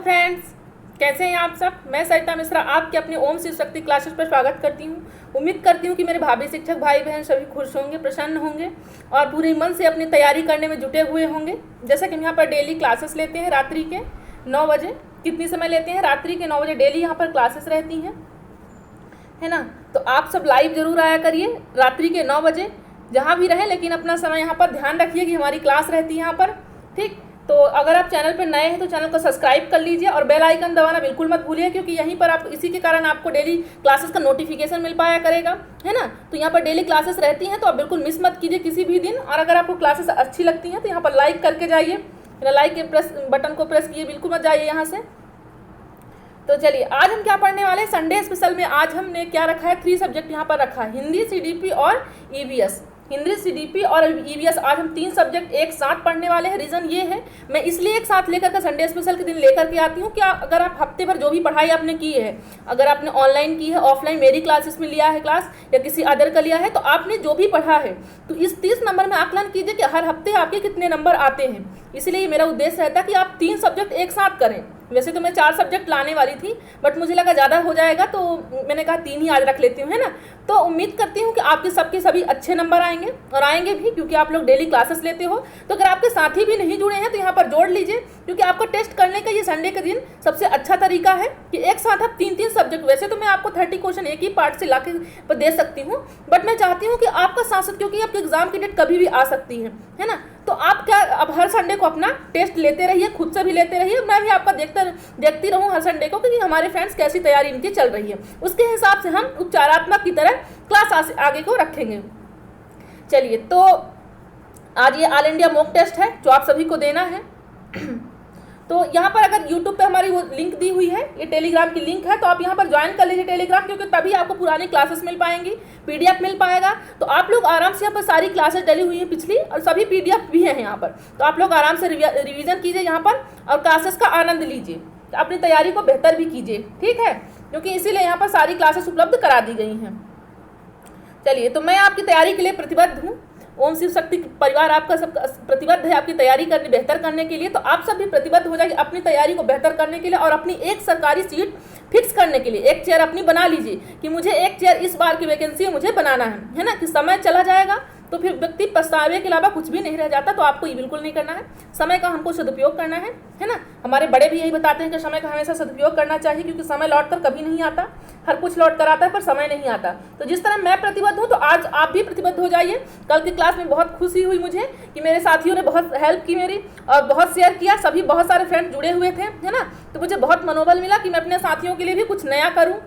Friends, कैसे हैं आप सब। मैं सरिता मिश्रा आपके अपने ओम शिव शक्ति क्लासेस पर स्वागत करती हूं। उम्मीद करती हूं कि मेरे भाभी शिक्षक भाई बहन सभी खुश होंगे, प्रसन्न होंगे और पूरे मन से अपनी तैयारी करने में जुटे हुए होंगे। जैसा कि हम यहाँ पर डेली क्लासेस लेते हैं रात्रि के 9 बजे। कितनी समय लेते हैं? रात्रि के 9 बजे डेली यहाँ पर क्लासेस रहती हैं, है ना। तो आप सब लाइव जरूर आया करिए रात्रि के 9 बजे, जहाँ भी रहें, लेकिन अपना समय यहाँ पर ध्यान रखिए कि हमारी क्लास रहती है यहाँ पर, ठीक। तो अगर आप चैनल पर नए हैं तो चैनल को सब्सक्राइब कर लीजिए और बेल आइकन दबाना बिल्कुल मत भूलिए, क्योंकि यहीं पर आप इसी के कारण आपको डेली क्लासेस का नोटिफिकेशन मिल पाया करेगा, है ना। तो यहाँ पर डेली क्लासेस रहती हैं, तो आप बिल्कुल मिस मत कीजिए किसी भी दिन। और अगर आपको क्लासेस अच्छी लगती हैं तो यहाँ पर लाइक करके जाइए, लाइक के बटन को प्रेस किए बिल्कुल मत जाइए यहाँ से। तो चलिए, आज हम क्या पढ़ने वाले हैं संडे स्पेशल में। आज हमने क्या रखा है, 3 सब्जेक्ट यहाँ पर रखा है, हिंदी, सीडीपी और ईवीएस। हिंदी, सीडीपी और ईवीएस, आज हम 3 सब्जेक्ट एक साथ पढ़ने वाले हैं। रीज़न ये है, मैं इसलिए एक साथ लेकर के संडे स्पेशल के दिन लेकर के आती हूँ कि अगर आप हफ्ते भर जो भी पढ़ाई आपने की है, अगर आपने ऑनलाइन की है, ऑफलाइन मेरी क्लासेस में लिया है क्लास या किसी अदर का लिया है, तो आपने जो भी पढ़ा है तो इस 30 नंबर में आकलन कीजिए कि हर हफ्ते आपके कितने नंबर आते हैं। इसलिए मेरा उद्देश्य रहता है कि आप 3 सब्जेक्ट एक साथ करें। वैसे तो मैं 4 सब्जेक्ट लाने वाली थी, बट मुझे लगा ज़्यादा हो जाएगा, तो मैंने कहा 3 ही आज रख लेती हूँ, है ना। तो उम्मीद करती हूँ कि आपके सबके सभी अच्छे नंबर आएंगे, और आएंगे भी, क्योंकि आप लोग डेली क्लासेस लेते हो। तो अगर आपके साथी भी नहीं जुड़े हैं तो यहाँ पर जोड़ लीजिए, क्योंकि आपको टेस्ट करने का ये संडे के दिन सबसे अच्छा तरीका है कि एक साथ आप 3-3 सब्जेक्ट। वैसे तो मैं आपको 30 क्वेश्चन एक ही पार्ट से ला के दे सकती हूँ, बट मैं चाहती हूँ कि आपका साथ, क्योंकि आपके एग्जाम की डेट कभी भी आ सकती है ना। तो आप क्या, अब हर संडे को अपना टेस्ट लेते रहिए, खुद से भी लेते रहिए, मैं भी आपका देखती रहूँ हर संडे को कि हमारे फ्रेंड्स कैसी तैयारी इनकी चल रही है। उसके हिसाब से हम उपचारात्मक की तरह क्लास आगे को रखेंगे। चलिए, तो आज ये ऑल इंडिया मॉक टेस्ट है जो आप सभी को देना है। तो यहाँ पर अगर YouTube पे हमारी वो लिंक दी हुई है, ये टेलीग्राम की लिंक है, तो आप यहाँ पर ज्वाइन कर लीजिए टेलीग्राम, क्योंकि तभी आपको पुरानी क्लासेस मिल पाएंगी, PDF मिल पाएगा। तो आप लोग आराम से यहाँ पर सारी क्लासेस डली हुई हैं पिछली, और सभी PDF भी हैं यहाँ पर। तो आप लोग आराम से रिवीजन कीजिए यहाँ पर और क्लासेस का आनंद लीजिए, अपनी तैयारी को बेहतर भी कीजिए, ठीक है, क्योंकि इसीलिए यहाँ पर सारी क्लासेस उपलब्ध करा दी गई हैं। चलिए, तो मैं आपकी तैयारी के लिए प्रतिबद्ध हूँ। ओम शिव शक्ति परिवार आपका सब प्रतिबद्ध है आपकी तैयारी करने, बेहतर करने के लिए। तो आप सब भी प्रतिबद्ध हो जाइए अपनी तैयारी को बेहतर करने के लिए और अपनी एक सरकारी सीट फिक्स करने के लिए। एक चेयर अपनी बना लीजिए कि मुझे एक चेयर इस बार की वैकेंसी में मुझे बनाना है ना। कि समय चला जाएगा तो फिर व्यक्ति पछतावे के अलावा कुछ भी नहीं रह जाता। तो आपको ये बिल्कुल नहीं करना है, समय का हमको सदुपयोग करना है ना। हमारे बड़े भी यही बताते हैं कि समय का हमेशा सदुपयोग करना चाहिए, क्योंकि समय लौट कर कभी नहीं आता। हर कुछ लौट कर आता है पर समय नहीं आता। तो जिस तरह मैं प्रतिबद्ध हूँ, तो आज आप भी प्रतिबद्ध हो जाइए। कल की क्लास में बहुत खुशी हुई मुझे कि मेरे साथियों ने बहुत हेल्प की मेरी, और बहुत शेयर किया, सभी बहुत सारे फ्रेंड जुड़े हुए थे, है ना। तो मुझे बहुत मनोबल मिला कि मैं अपने साथियों के लिए भी कुछ नया करूँ,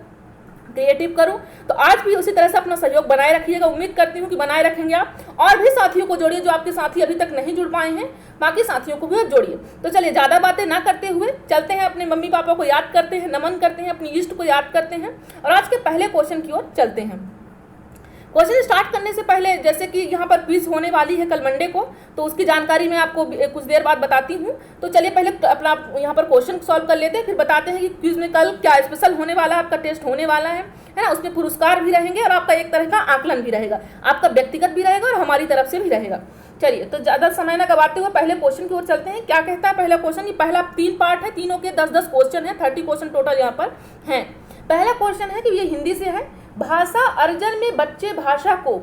क्रिएटिव करूं। तो आज भी उसी तरह से अपना सहयोग बनाए रखिएगा। उम्मीद करती हूं कि बनाए रखेंगे आप, और भी साथियों को जोड़िए जो आपके साथी अभी तक नहीं जुड़ पाए हैं, बाकी साथियों को भी आप जोड़िए। तो चलिए, ज़्यादा बातें ना करते हुए चलते हैं, अपने मम्मी पापा को याद करते हैं, नमन करते हैं, अपनी इष्ट को याद करते हैं, और आज के पहले क्वेश्चन की ओर चलते हैं। क्वेश्चन स्टार्ट करने से पहले, जैसे कि यहाँ पर क्विज होने वाली है कल मंडे को, तो उसकी जानकारी मैं आपको कुछ देर बाद बताती हूँ। तो चलिए पहले अपना यहाँ पर क्वेश्चन सॉल्व कर लेते हैं, फिर बताते हैं कि क्विज में कल क्या स्पेशल होने वाला है, आपका टेस्ट होने वाला है ना। उसमें पुरस्कार भी रहेंगे और आपका एक तरह का आकलन भी रहेगा, आपका व्यक्तिगत भी रहेगा और हमारी तरफ से भी रहेगा। चलिए, तो ज़्यादा समय ना गवाते हुए पहले क्वेश्चन की ओर चलते हैं। क्या कहता है पहला क्वेश्चन? ये पहला 3 पार्ट है, तीनों के 10-10 क्वेश्चन है, 30 क्वेश्चन टोटल यहाँ पर हैं। पहला क्वेश्चन है कि ये हिंदी से है। भाषा अर्जन में बच्चे भाषा को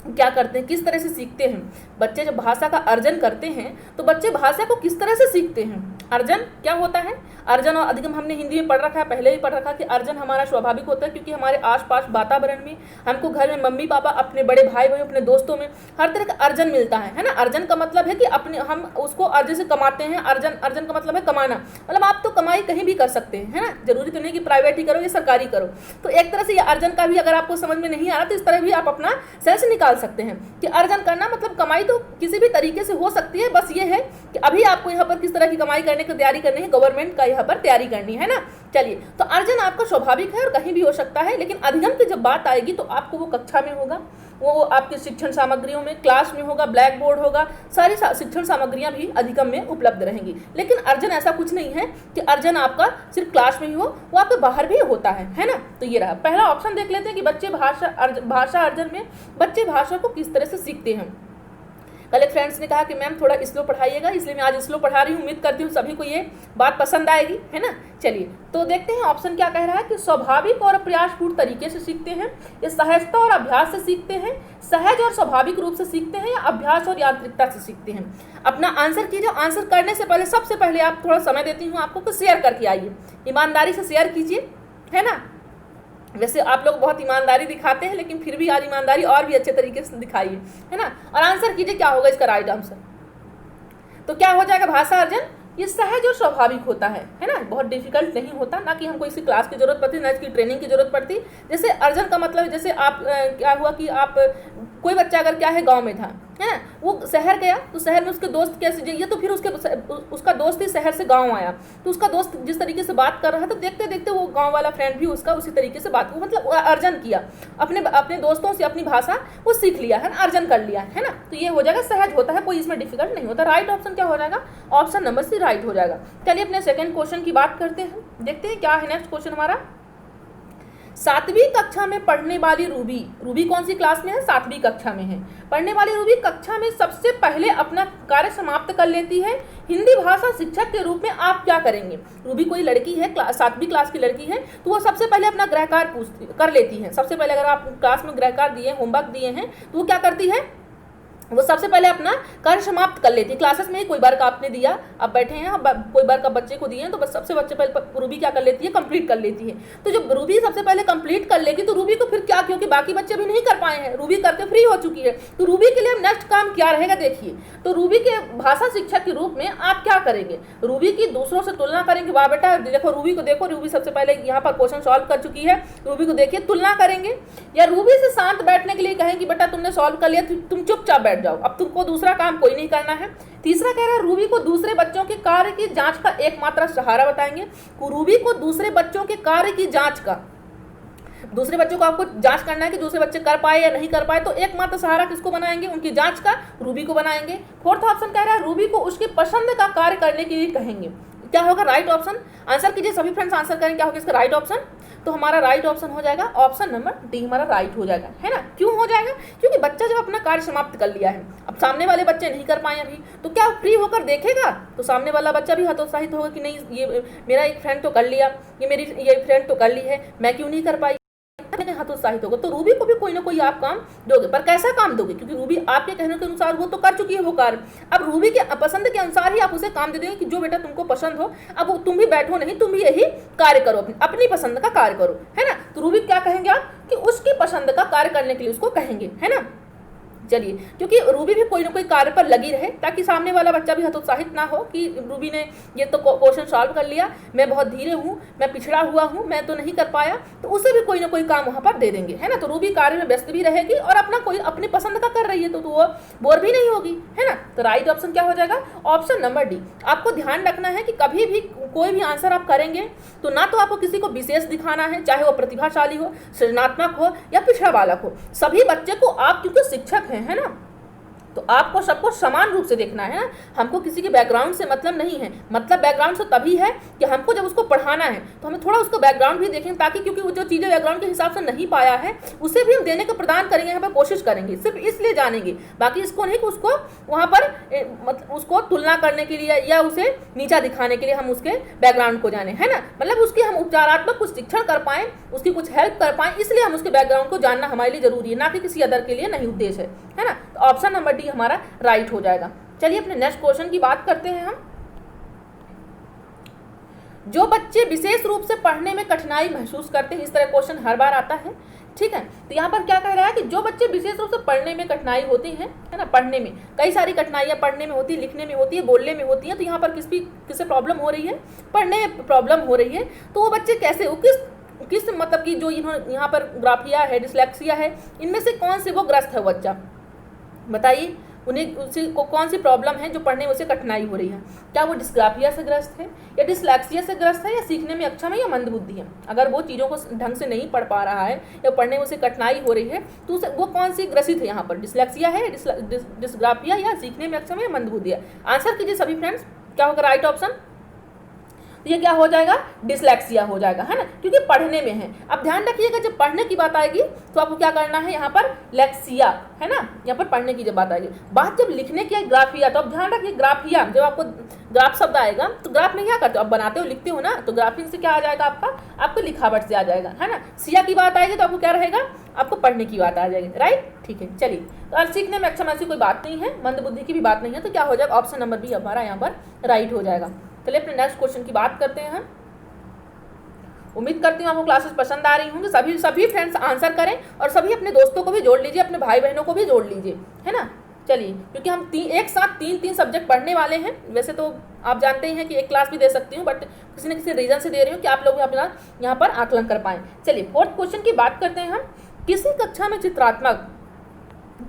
क्या करते हैं, किस तरह से सीखते हैं। बच्चे जब भाषा का अर्जन करते हैं तो बच्चे भाषा को किस तरह से सीखते हैं। अर्जन क्या होता है? अर्जन और अधिगम हमने हिंदी में पढ़ रखा है, पहले ही पढ़ रखा कि अर्जन हमारा स्वाभाविक होता है, क्योंकि हमारे आसपास वातावरण में हमको घर में मम्मी पापा, अपने बड़े भाई बहन, अपने दोस्तों में हर तरह का अर्जन मिलता है ना। अर्जन का मतलब है कि अपने हम उसको अर्जन से कमाते हैं। अर्जन का मतलब है कमाना, मतलब आप तो कमाई कहीं भी कर सकते हैं, है ना। जरूरी तो नहीं कि प्राइवेट ही करो या सरकारी करो। तो एक तरह से ये अर्जन का भी अगर आपको समझ में नहीं आ रहा तो इस तरह भी आप अपना सेंस निकाल सकते हैं कि अर्जन करना मतलब कमाई तो किसी भी तरीके से हो सकती है। बस ये है कि अभी आपको यहाँ पर किस तरह की कमाई करने की तैयारी करनी है, गवर्नमेंट का यहाँ पर तैयारी करनी है ना। चलिए, तो अर्जन आपका स्वाभाविक है और कहीं भी हो सकता है, लेकिन अधिगम की जब बात आएगी तो आपको वो कक्षा में होगा, वो आपके शिक्षण सामग्रियों में, क्लास में होगा, ब्लैक बोर्ड होगा, सारी शिक्षण सामग्रियां भी अधिगम में उपलब्ध रहेंगी। लेकिन अर्जन ऐसा कुछ नहीं है कि अर्जन आपका सिर्फ क्लास में ही हो, वो आपके बाहर भी होता है ना। तो ये रहा पहला ऑप्शन। देख लेते हैं कि बच्चे भाषा अर्जन में बच्चे भाषा को किस तरह से सीखते हैं। कल एक फ्रेंड्स ने कहा कि मैम थोड़ा स्लो पढ़ाइएगा, इसलिए मैं आज स्लो पढ़ा रही हूँ। उम्मीद करती हूँ सभी को ये बात पसंद आएगी, है ना। चलिए तो देखते हैं ऑप्शन क्या कह रहा है कि स्वाभाविक और प्रयासपूर्ण तरीके से सीखते हैं, या सहजता और अभ्यास से सीखते हैं, सहज और स्वाभाविक रूप से सीखते हैं, या अभ्यास और यांत्रिकता से सीखते हैं। अपना आंसर कीजिए। आंसर करने से पहले सबसे पहले आप थोड़ा समय देती हूँ आपको कि शेयर करके आइए, ईमानदारी से शेयर कीजिए, है ना। वैसे आप लोग बहुत ईमानदारी दिखाते हैं, लेकिन फिर भी आज ईमानदारी और भी अच्छे तरीके से दिखाइए, है ना। और आंसर कीजिए क्या होगा इसका राइट आंसर। तो क्या हो जाएगा भाषा अर्जन, ये सहज और स्वाभाविक होता है ना, बहुत डिफिकल्ट नहीं होता, ना कि हमको इसी क्लास की जरूरत पड़ती, ना इसकी ट्रेनिंग की जरूरत पड़ती। जैसे अर्जन का मतलब जैसे आप क्या हुआ कि आप कोई बच्चा अगर क्या है गांव में था, है ना, वो शहर गया तो शहर में उसके दोस्त कैसे, ये तो फिर उसका दोस्त ही शहर से गांव आया, तो उसका दोस्त जिस तरीके से बात कर रहा है तो देखते देखते वो गांव वाला फ्रेंड भी उसका उसी तरीके से बात, मतलब अर्जन किया, अपने दोस्तों से अपनी भाषा वो सीख लिया है ना, अर्जन कर लिया है ना। तो ये हो जाएगा सहज होता है, कोई इसमें डिफिकल्ट नहीं होता। राइट ऑप्शन क्या हो जाएगा, ऑप्शन नंबर सी राइट हो जाएगा। चलिए अपने सेकंड क्वेश्चन की बात करते हैं, देखते हैं क्या है नेक्स्ट क्वेश्चन हमारा। 7वीं कक्षा में पढ़ने वाली रूबी कौन सी क्लास में है, 7वीं कक्षा में है। पढ़ने वाली रूबी कक्षा में सबसे पहले अपना कार्य समाप्त कर लेती है। हिंदी भाषा शिक्षक के रूप में आप क्या करेंगे। रूबी कोई लड़की है, 7वीं क्लास की लड़की है, तो वो सबसे पहले अपना गृह कार्य कर लेती है। सबसे पहले अगर आप क्लास में गृह कार्य दिए, होमवर्क दिए हैं, तो वो क्या करती है, वो सबसे पहले अपना कार्य समाप्त कर लेती है। क्लासेस में ही कोई बार का आपने दिया, आप बैठे हैं, कोई बार का बच्चे को दिए हैं, तो बस सबसे बच्चे पहले रूबी क्या कर लेती है, कंप्लीट कर लेती है। तो जब रूबी सबसे पहले कंप्लीट कर लेगी तो रूबी को फिर क्या, क्योंकि बाकी बच्चे भी नहीं कर पाए हैं, रूबी करके फ्री हो चुकी है, तो रूबी के लिए अब नेक्स्ट काम क्या रहेगा देखिए। तो रूबी के भाषा शिक्षक के रूप में आप क्या करेंगे, रूबी की दूसरों से तुलना करेंगे। वाह बेटा देखो रूबी को देखो, रूबी सबसे पहले यहाँ पर क्वेश्चन सॉल्व कर चुकी है, रूबी को देखिए, तुलना करेंगे। या रूबी से शांत बैठने के लिए कहेंगे बेटा तुमने सॉल्व कर लिया, तुम चुपचाप बैठ जाओ, अब तुमको दूसरा काम कोई नहीं करना है। तीसरा कह रहा है रूबी को दूसरे बच्चों के कार्य की जांच का एकमात्र सहारा बताएंगे। रूबी को दूसरे बच्चों के कार्य की जांच का, दूसरे बच्चों को आपको जांच करना है कि दूसरे बच्चे कर पाए या नहीं कर पाए, तो एकमात्र सहारा किसको बनाएंगे, उनकी जांच का रूबी को बनाएंगे। फोर्थ ऑप्शन कह रहा है रूबी को उसके पसंद का कार्य करने के लिए कहेंगे। क्या होगा राइट ऑप्शन, आंसर कीजिए सभी फ्रेंड्स, आंसर करें क्या होगा इसका राइट ऑप्शन। तो हमारा राइट ऑप्शन हो जाएगा ऑप्शन नंबर डी, हमारा राइट हो जाएगा, है ना। क्यों हो जाएगा, क्योंकि बच्चा जब अपना कार्य समाप्त कर लिया है, अब सामने वाले बच्चे नहीं कर पाए अभी, तो क्या फ्री होकर देखेगा, तो सामने वाला बच्चा भी हतोत्साहित होगा कि नहीं ये मेरा एक फ्रेंड तो कर लिया, ये फ्रेंड तो कर ली है, मैं क्यों नहीं कर पाई, हतोत्साहित होगा। तो रूबी को भी कोई ना कोई आप काम दोगे, पर कैसा काम दोगे, क्योंकि रूबी आपके कहने के अनुसार वो तो कर चुकी है वो कार्य, अब रूबी के पसंद के अनुसार ही आप उसे काम दे देंगे कि जो बेटा तुमको पसंद हो, अब तुम भी बैठो नहीं, तुम भी यही कार्य करो, अपनी पसंद का कार्य करो, है ना। तो रूबी क्या कहेंगे आप कि उसकी पसंद का कार्य करने के लिए उसको कहेंगे, है ना। चलिए, क्योंकि रूबी भी कोई ना कोई कार्य पर लगी रहे, ताकि सामने वाला बच्चा भी हतोत्साहित ना हो कि रूबी ने ये तो क्वेश्चन सॉल्व कर लिया, मैं बहुत धीरे हूँ, मैं पिछड़ा हुआ हूँ, मैं तो नहीं कर पाया, तो उसे भी कोई ना कोई काम वहाँ पर दे देंगे, है ना। तो रूबी कार्य में व्यस्त भी रहेगी और अपनी पसंद का कर रही है, तो वो बोर भी नहीं होगी, है ना। तो राइट ऑप्शन क्या हो जाएगा, ऑप्शन नंबर डी। आपको ध्यान रखना है कि कभी भी कोई भी आंसर आप करेंगे तो ना तो आपको किसी को विशेष दिखाना है, चाहे वो प्रतिभाशाली हो, सृजनात्मक हो या पिछड़ा बालक हो, सभी बच्चे को आप क्योंकि शिक्षक है ना, तो आपको सबको समान रूप से देखना है ना। हमको किसी के बैकग्राउंड से मतलब नहीं है, मतलब बैकग्राउंड से तभी है कि हमको जब उसको पढ़ाना है तो हमें थोड़ा उसका बैकग्राउंड भी देखें, ताकि क्योंकि वो जो चीज़ें बैकग्राउंड के हिसाब से नहीं पाया है उसे भी हम देने का प्रदान करेंगे, यहाँ पर कोशिश करेंगे, सिर्फ इसलिए जानेंगे, बाकी इसको नहीं कि उसको वहाँ पर मतलब उसको तुलना करने के लिए या उसे नीचा दिखाने के लिए हम उसके बैकग्राउंड को जाने, है ना। मतलब उसकी हम उपचारात्मक कुछ शिक्षण कर पाएँ, उसकी कुछ हेल्प कर पाएँ, इसलिए हम उसके बैकग्राउंड को जानना हमारे लिए जरूरी है, ना कि किसी अदर के लिए नहीं उद्देश्य है ना। तो ऑप्शन नंबर डी हमारा राइट हो जाएगा। चलिए अपने नेक्स्ट क्वेश्चन की बात करते हैं हम। जो बच्चे विशेष रूप से पढ़ने में कठिनाई महसूस करते हैं, इस तरह क्वेश्चन हर बार आता है, ठीक है। तो यहाँ पर क्या कह रहा है कि जो बच्चे विशेष रूप से पढ़ने में कठिनाई होती है ना, पढ़ने में कई सारी कठिनाइयाँ पढ़ने में होती है, लिखने में होती है, बोलने में होती है, तो यहाँ पर किसे प्रॉब्लम हो रही है, पढ़ने में प्रॉब्लम हो रही है, तो वो बच्चे कैसे, किस मतलब कि जो इन्होंने यहाँ पर ग्राफिया है, डिसलेक्सिया है, इनमें से कौन से वो ग्रस्त है बच्चा, बताइए उन्हें उसी को कौन सी प्रॉब्लम है जो पढ़ने में उसे कठिनाई हो रही है। क्या वो डिस्ग्राफिया से ग्रस्त है, या डिसलेक्सिया से ग्रस्त है, या सीखने में अक्षम है, या मंदबुद्धि है। अगर वो चीज़ों को ढंग से नहीं पढ़ पा रहा है या पढ़ने में उसे कठिनाई हो रही है, तो उसे वो कौन सी ग्रसित है, यहाँ पर डिसलेक्सिया है, डिस्ग्राफिया, या सीखने में अक्षम है, या मंदबुद्धि है। आंसर कीजिए सभी फ्रेंड्स, क्या होगा राइट ऑप्शन। तो ये क्या हो जाएगा, डिसलेक्सिया हो जाएगा, है ना, क्योंकि पढ़ने में है। अब ध्यान रखिएगा जब पढ़ने की बात आएगी तो आपको क्या करना है, यहाँ पर लेक्सिया, है ना, यहाँ पर पढ़ने की जब बात आएगी। बात जब लिखने की है ग्राफिया, तो अब ध्यान रखिए ग्राफिया, जब आपको ग्राफ शब्द आएगा तो ग्राफ में क्या करते हो, आप बनाते हो लिखते हो ना, तो ग्राफिंग से क्या आ जाएगा आपको लिखावट से आ जाएगा, है ना। सिया की बात आएगी तो आपको क्या रहेगा, आपको पढ़ने की बात आ जाएगी, राइट, ठीक है। चलिए, तो और सीखने में अक्षम ऐसी कोई बात नहीं है, मंद बुद्धि की भी बात नहीं है, तो क्या हो जाएगा, ऑप्शन नंबर बी हमारा यहाँ पर राइट हो जाएगा। चलिए अपने नेक्स्ट क्वेश्चन की बात करते हैं हम। उम्मीद करती हूँ आपको क्लासेस पसंद आ रही होंगी। सभी फ्रेंड्स आंसर करें और सभी अपने दोस्तों को भी जोड़ लीजिए, अपने भाई बहनों को भी जोड़ लीजिए, है ना। चलिए, क्योंकि हम एक साथ तीन सब्जेक्ट पढ़ने वाले हैं। वैसे तो आप जानते हैं कि एक क्लास भी दे सकती हूँ, बट किसी न किसी रीजन से दे रही हूँ कि आप लोग अपना यहाँ पर आकलन कर पाएँ। चलिए, फोर्थ क्वेश्चन की बात करते हैं हम। किसी कक्षा में चित्रात्मक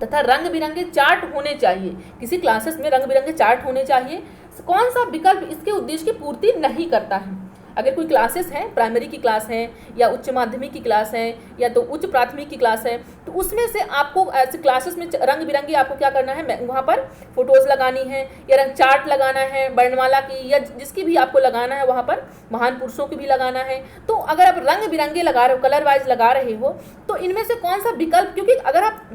तथा रंग बिरंगे चार्ट होने चाहिए, किसी क्लासेस में रंग बिरंगे चार्ट होने चाहिए, कौन सा विकल्प इसके उद्देश्य की पूर्ति नहीं करता है। अगर कोई क्लासेस है, प्राइमरी की क्लास है या उच्च माध्यमिक की क्लास है या तो उच्च प्राथमिक की क्लास है, तो उसमें से आपको ऐसे क्लासेस में रंग बिरंगी आपको क्या करना है, वहाँ पर फोटोज़ लगानी है या रंग चार्ट लगाना है, वर्णमाला की या जिसकी भी आपको लगाना है, वहाँ पर महान पुरुषों की भी लगाना है। तो अगर आप रंग बिरंगे लगा रहे हो, कलर वाइज लगा रहे हो, तो इनमें से कौन सा विकल्प, क्योंकि अगर आप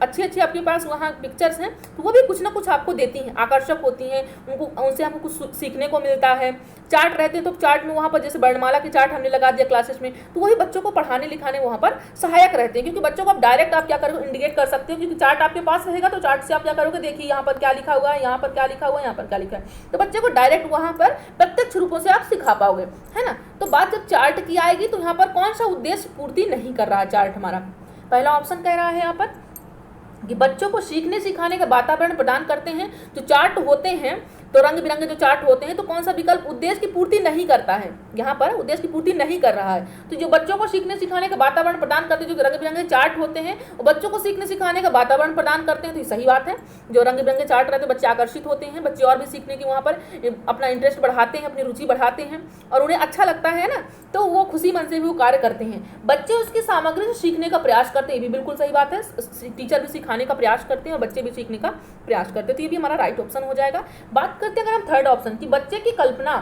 अच्छी आपके पास वहाँ पिक्चर्स हैं तो वो भी कुछ ना कुछ आपको देती हैं, आकर्षक होती हैं, उनसे हमको कुछ सीखने को मिलता है। चार्ट रहते हैं तो चार्ट में वहाँ पर जैसे वर्णमाला के चार्ट हमने लगा दिया क्लासेस में, तो वही बच्चों को पढ़ाने लिखाने वहाँ पर सहायक रहते हैं, क्योंकि बच्चों को आप डायरेक्ट आप क्या करोगे, इंडिकेट कर सकते हो, क्योंकि चार्ट आपके पास रहेगा तो चार्ट से आप क्या करोगे, देखिए यहाँ पर क्या लिखा हुआ है, यहाँ पर क्या लिखा हुआ है, यहाँ पर क्या लिखा है, तो बच्चे को डायरेक्ट वहाँ पर प्रत्यक्ष रूपों से आप सिखा पाओगे, है ना। तो बात जब चार्ट की आएगी तो यहाँ पर कौन सा उद्देश्य पूर्ति नहीं कर रहा है चार्ट हमारा। पहला ऑप्शन कह रहा है यहाँ पर कि बच्चों को सीखने सिखाने का वातावरण प्रदान करते हैं। जो चार्ट होते हैं, तो रंग बिरंगे जो चार्ट होते हैं, तो कौन सा विकल्प उद्देश्य की पूर्ति नहीं करता है, यहाँ पर उद्देश्य की पूर्ति नहीं कर रहा है। तो जो बच्चों को सीखने सिखाने का वातावरण प्रदान करते हैं, जो रंग बिरंगे चार्ट होते हैं, वो बच्चों को सीखने सिखाने का वातावरण प्रदान करते हैं, तो ये सही बात है। जो रंग बिरंगे चार्ट रहते हैं, बच्चे आकर्षित होते हैं, बच्चे और भी सीखने की वहाँ पर अपना इंटरेस्ट बढ़ाते हैं, अपनी रुचि बढ़ाते हैं और उन्हें अच्छा लगता है ना, तो वो खुशी मन से भी वो कार्य करते हैं। बच्चे उसकी सामग्री से सीखने का प्रयास करते हैं, ये भी बिल्कुल सही बात है। टीचर भी सिखाने का प्रयास करते हैं और बच्चे भी सीखने का प्रयास करते हैं, तो ये भी हमारा राइट ऑप्शन हो जाएगा। बात करते हैं अगर हम थर्ड ऑप्शन की, बच्चे की कल्पना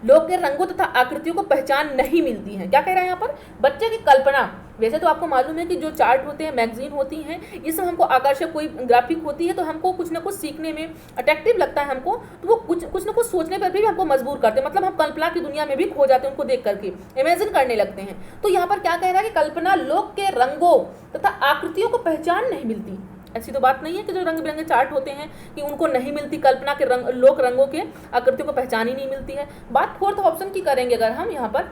लोग के रंगों तथा आकृतियों को पहचान नहीं मिलती है। क्या कह रहे हैं यहाँ पर, बच्चे की कल्पना। वैसे तो आपको मालूम है कि जो चार्ट होते हैं, मैगजीन होती हैं, इसमें हमको आकर्षक कोई ग्राफिक होती है तो हमको कुछ ना कुछ सीखने में अट्रैक्टिव लगता है हमको, तो वो कुछ ना कुछ सोचने पर भी हमको मजबूर करते हैं, मतलब हम कल्पना की दुनिया में भी खो जाते हैं उनको देख करके, इमेजिन करने लगते हैं। तो यहाँ पर क्या कह रहा है कि कल्पना लोग के रंगों तथा आकृतियों को पहचान नहीं मिलती। ऐसी तो बात नहीं है कि जो रंग बिरंगे चार्ट होते हैं कि उनको नहीं मिलती कल्पना के लोक रंगों के आकृतियों को पहचान ही नहीं मिलती है। बात फोर्थ ऑप्शन की करेंगे अगर हम, यहाँ पर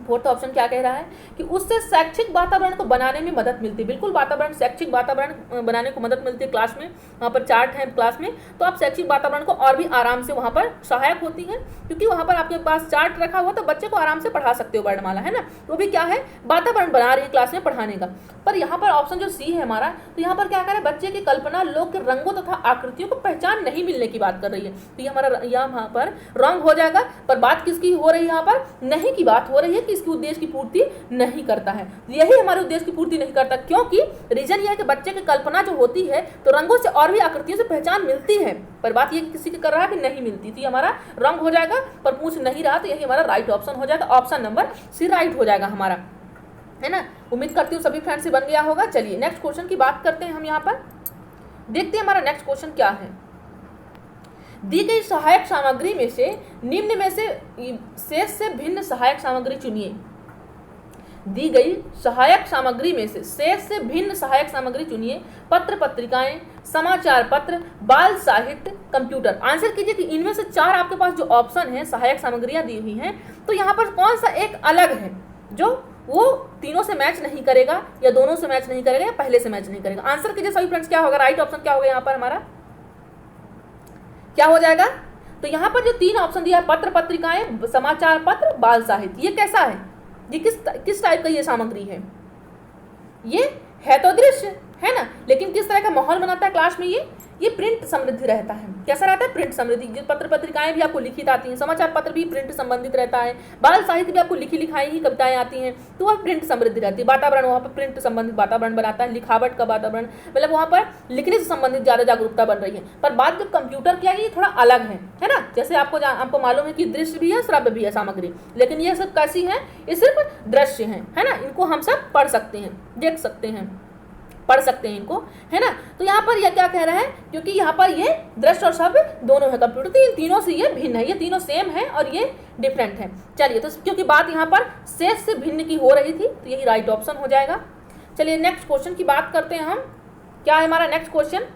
फोर्थ ऑप्शन क्या कह रहा है कि उससे शैक्षिक वातावरण को बनाने में मदद मिलती है। बिल्कुल वातावरण, शैक्षिक वातावरण बनाने को मदद मिलती है। क्लास में वहाँ पर चार्ट है क्लास में, तो आप शैक्षिक वातावरण को और भी आराम से वहाँ पर सहायक होती है, क्योंकि वहाँ पर आपके पास चार्ट रखा हुआ तो बच्चे को आराम से पढ़ा सकते हो वर्णमाला, है ना। तो भी क्या है, वातावरण बना रही है क्लास में पढ़ाने का। पर यहाँ पर ऑप्शन जो सी है हमारा, तो यहाँ पर क्या करें, बच्चे की कल्पना लोग के रंगों तथा आकृतियों को पहचान नहीं मिलने की बात कर रही है, तो ये हमारा यहाँ पर रॉन्ग हो जाएगा। पर बात किसकी हो रही है, यहाँ पर नहीं की बात हो रही है कि इसकी उद्देश्य की पूर्ति नहीं करता है। यही हमारे उद्देश्य की पूर्ति नहीं करता, क्योंकि रीजन यह है कि बच्चे की कल्पना जो होती है तो रंगों से और भी आकृतियों से पहचान मिलती है, पर बात यह किसी की कर रहा है कि नहीं मिलती, तो ये हमारा रॉन्ग हो जाएगा। पर पूछ नहीं रहा तो यही हमारा राइट ऑप्शन हो जाएगा, ऑप्शन नंबर सी राइट हो जाएगा हमारा, है ना। उम्मीद करती हूँ सभी फ्रेंड्स से बन गया होगा। चलिए नेक्स्ट क्वेश्चन की बात करते हैं हम, यहाँ पर देखते हैं हमारा नेक्स्ट क्वेश्चन क्या है। दी गई सहायक सामग्री में से निम्न में से शेष से भिन्न सहायक सामग्री चुनिए। दी गई सहायक सामग्री में से शेष से भिन्न सहायक सामग्री चुनिए। पत्र पत्रिकाएं, समाचार पत्र, बाल साहित्य, कंप्यूटर। आंसर कीजिए कि इनमें से चार आपके पास जो ऑप्शन है सहायक सामग्रियां दी हुई हैं, तो यहाँ पर कौन सा एक अलग है जो वो तीनों से मैच नहीं करेगा या दोनों से मैच नहीं करेगा या पहले से मैच नहीं करेगा। आंसर कीजिए सभी फ्रेंड्स, क्या होगा राइट ऑप्शन, क्या होगा यहाँ पर हमारा क्या हो जाएगा। तो यहाँ पर जो तीन ऑप्शन दिया है, पत्र पत्रिकाएं, समाचार पत्र, बाल साहित्य, ये कैसा है, ये किस टाइप का ये सामग्री है, ये है तो दृश्य, है ना, लेकिन किस तरह का माहौल बनाता है क्लास में, ये प्रिंट समृद्धि रहता है। कैसा रहता है? प्रिंट समृद्धि। जो पत्र पत्रिकाएं भी आपको लिखित आती हैं, समाचार पत्र भी प्रिंट संबंधित रहता है, बाल साहित्य भी आपको लिखी लिखाई ही कविताएं आती हैं, तो वह प्रिंट समृद्धि रहती है। वातावरण, वहाँ पर प्रिंट संबंधित वातावरण बनाता है, लिखावट का वातावरण, मतलब वहाँ पर लिखने से संबंधित ज़्यादा जागरूकता बन रही है। पर बात जब कंप्यूटर की आई, ये थोड़ा अलग है ना। जैसे आपको मालूम है कि दृश्य भी है, श्रव्य भी है सामग्री, लेकिन ये सब कैसी है? ये सिर्फ दृश्य है ना। इनको हम सब पढ़ सकते हैं, देख सकते हैं, पढ़ सकते हैं इनको, है ना। तो यहाँ पर यह क्या कह रहा है? क्योंकि यहाँ पर ये दृश्य और श्रव्य दोनों है कंप्यूटर, तो इन तीनों से ये भिन्न है, ये तीनों सेम है और ये डिफरेंट है। चलिए, तो क्योंकि बात यहाँ पर शेष से भिन्न की हो रही थी, तो यही राइट ऑप्शन हो जाएगा। चलिए नेक्स्ट क्वेश्चन की बात करते हैं हम। क्या है हमारा नेक्स्ट क्वेश्चन?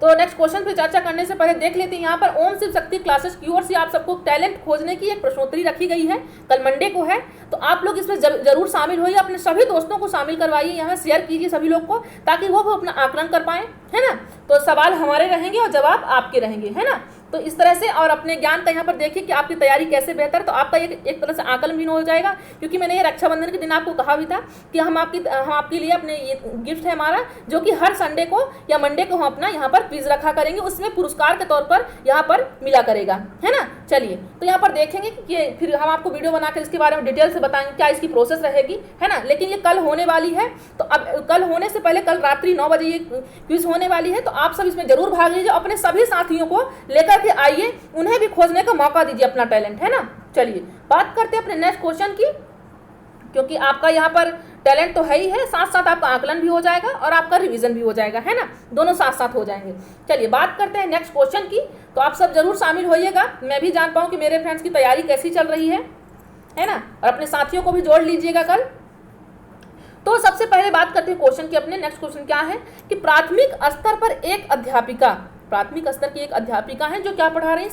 तो नेक्स्ट क्वेश्चन पे चर्चा करने से पहले देख लेते हैं यहाँ पर ओम शिव शक्ति क्लासेस की ओर से आप सबको टैलेंट खोजने की एक प्रश्नोत्तरी रखी गई है, कल मंडे को है। तो आप लोग इसमें जरूर शामिल होइए, अपने सभी दोस्तों को शामिल करवाइए, यहाँ शेयर कीजिए सभी लोग को, ताकि वो अपना आकलन कर पाएं, है ना। तो सवाल हमारे रहेंगे और जवाब आपके रहेंगे, है ना। तो इस तरह से, और अपने ज्ञान का यहाँ पर देखिए कि आपकी तैयारी कैसे बेहतर, तो आपका एक तरह से आकलन भी हो जाएगा। क्योंकि मैंने ये रक्षाबंधन के दिन आपको कहा भी था कि हम आपके लिए अपने ये गिफ्ट है हमारा, जो कि हर संडे को या मंडे को हम अपना यहाँ पर क्विज रखा करेंगे, उसमें पुरस्कार के तौर पर यहाँ पर मिला करेगा, है ना। चलिए, तो यहाँ पर देखेंगे कि ये फिर हम आपको वीडियो बनाकर इसके बारे में डिटेल से बताएंगे क्या इसकी प्रोसेस रहेगी, है ना। लेकिन ये कल होने वाली है, तो अब कल होने से पहले कल रात्रि 9 बजे ये क्विज होने वाली है, तो आप सब इसमें जरूर भाग लीजिए, अपने सभी साथियों को लेकर के आइए, उन्हें भी खोजने का मौका दीजिए अपना टैलेंट, है ना। चलिए बात करते हैं अपने नेक्स्ट क्वेश्चन की, क्योंकि आपका यहाँ पर टैलेंट तो है ही है, साथ साथ आपका आकलन भी हो जाएगा और आपका रिवीजन भी हो जाएगा, है ना, दोनों साथ साथ हो जाएंगे। चलिए बात करते हैं नेक्स्ट क्वेश्चन की। तो आप सब जरूर शामिल होइएगा, मैं भी जान पाऊँ कि मेरे फ्रेंड्स की तैयारी कैसी चल रही है ना, और अपने साथियों को भी जोड़ लीजिएगा कल। तो सबसे पहले बात करते हैं क्वेश्चन की अपने। नेक्स्ट क्वेश्चन क्या है कि प्राथमिक स्तर पर एक अध्यापिका, प्राथमिक स्तर की एक अध्यापिका है जो क्या पढ़ा रही है?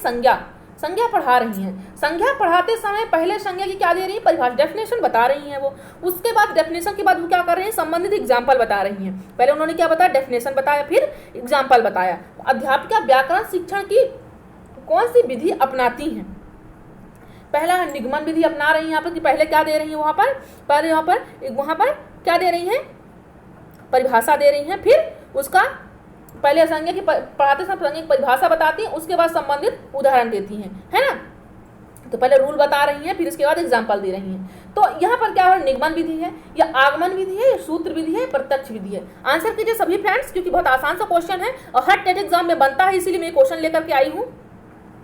संज्ञा पढ़ा रही हैं। संज्ञा पढ़ाते समय पहले संज्ञा की क्या दे रही है? परिभाषा, डेफिनेशन बता रही हैं वो। उसके बाद डेफिनेशन के बाद वो क्या कर रही हैं? संबंधित एग्जाम्पल बता रही हैं। पहले उन्होंने क्या बताया? डेफिनेशन बताया, फिर एग्जाम्पल बताया। अध्यापिका व्याकरण शिक्षण की कौन सी विधि अपनाती हैं? पहला निगमन विधि अपना रही हैं यहाँ पर, कि पहले क्या दे रही है वहाँ पर? पहले वहाँ पर क्या दे रही हैं? परिभाषा दे रही हैं, फिर उसका पहले संज्ञा की पढ़ाते समय संज्ञा की परिभाषा बताती हैं, उसके बाद संबंधित उदाहरण देती हैं, है ना। तो पहले रूल बता रही हैं, फिर इसके बाद एग्जाम्पल दे रही हैं। तो यहाँ पर क्या है? निगमन विधि है, या आगमन विधि है, या सूत्र विधि है, प्रत्यक्ष विधि है? आंसर कीजिए सभी फ्रेंड्स, क्योंकि बहुत आसान सा क्वेश्चन है और हर टेट एग्जाम में बनता है, इसीलिए मैं क्वेश्चन लेकर के आई हूँ।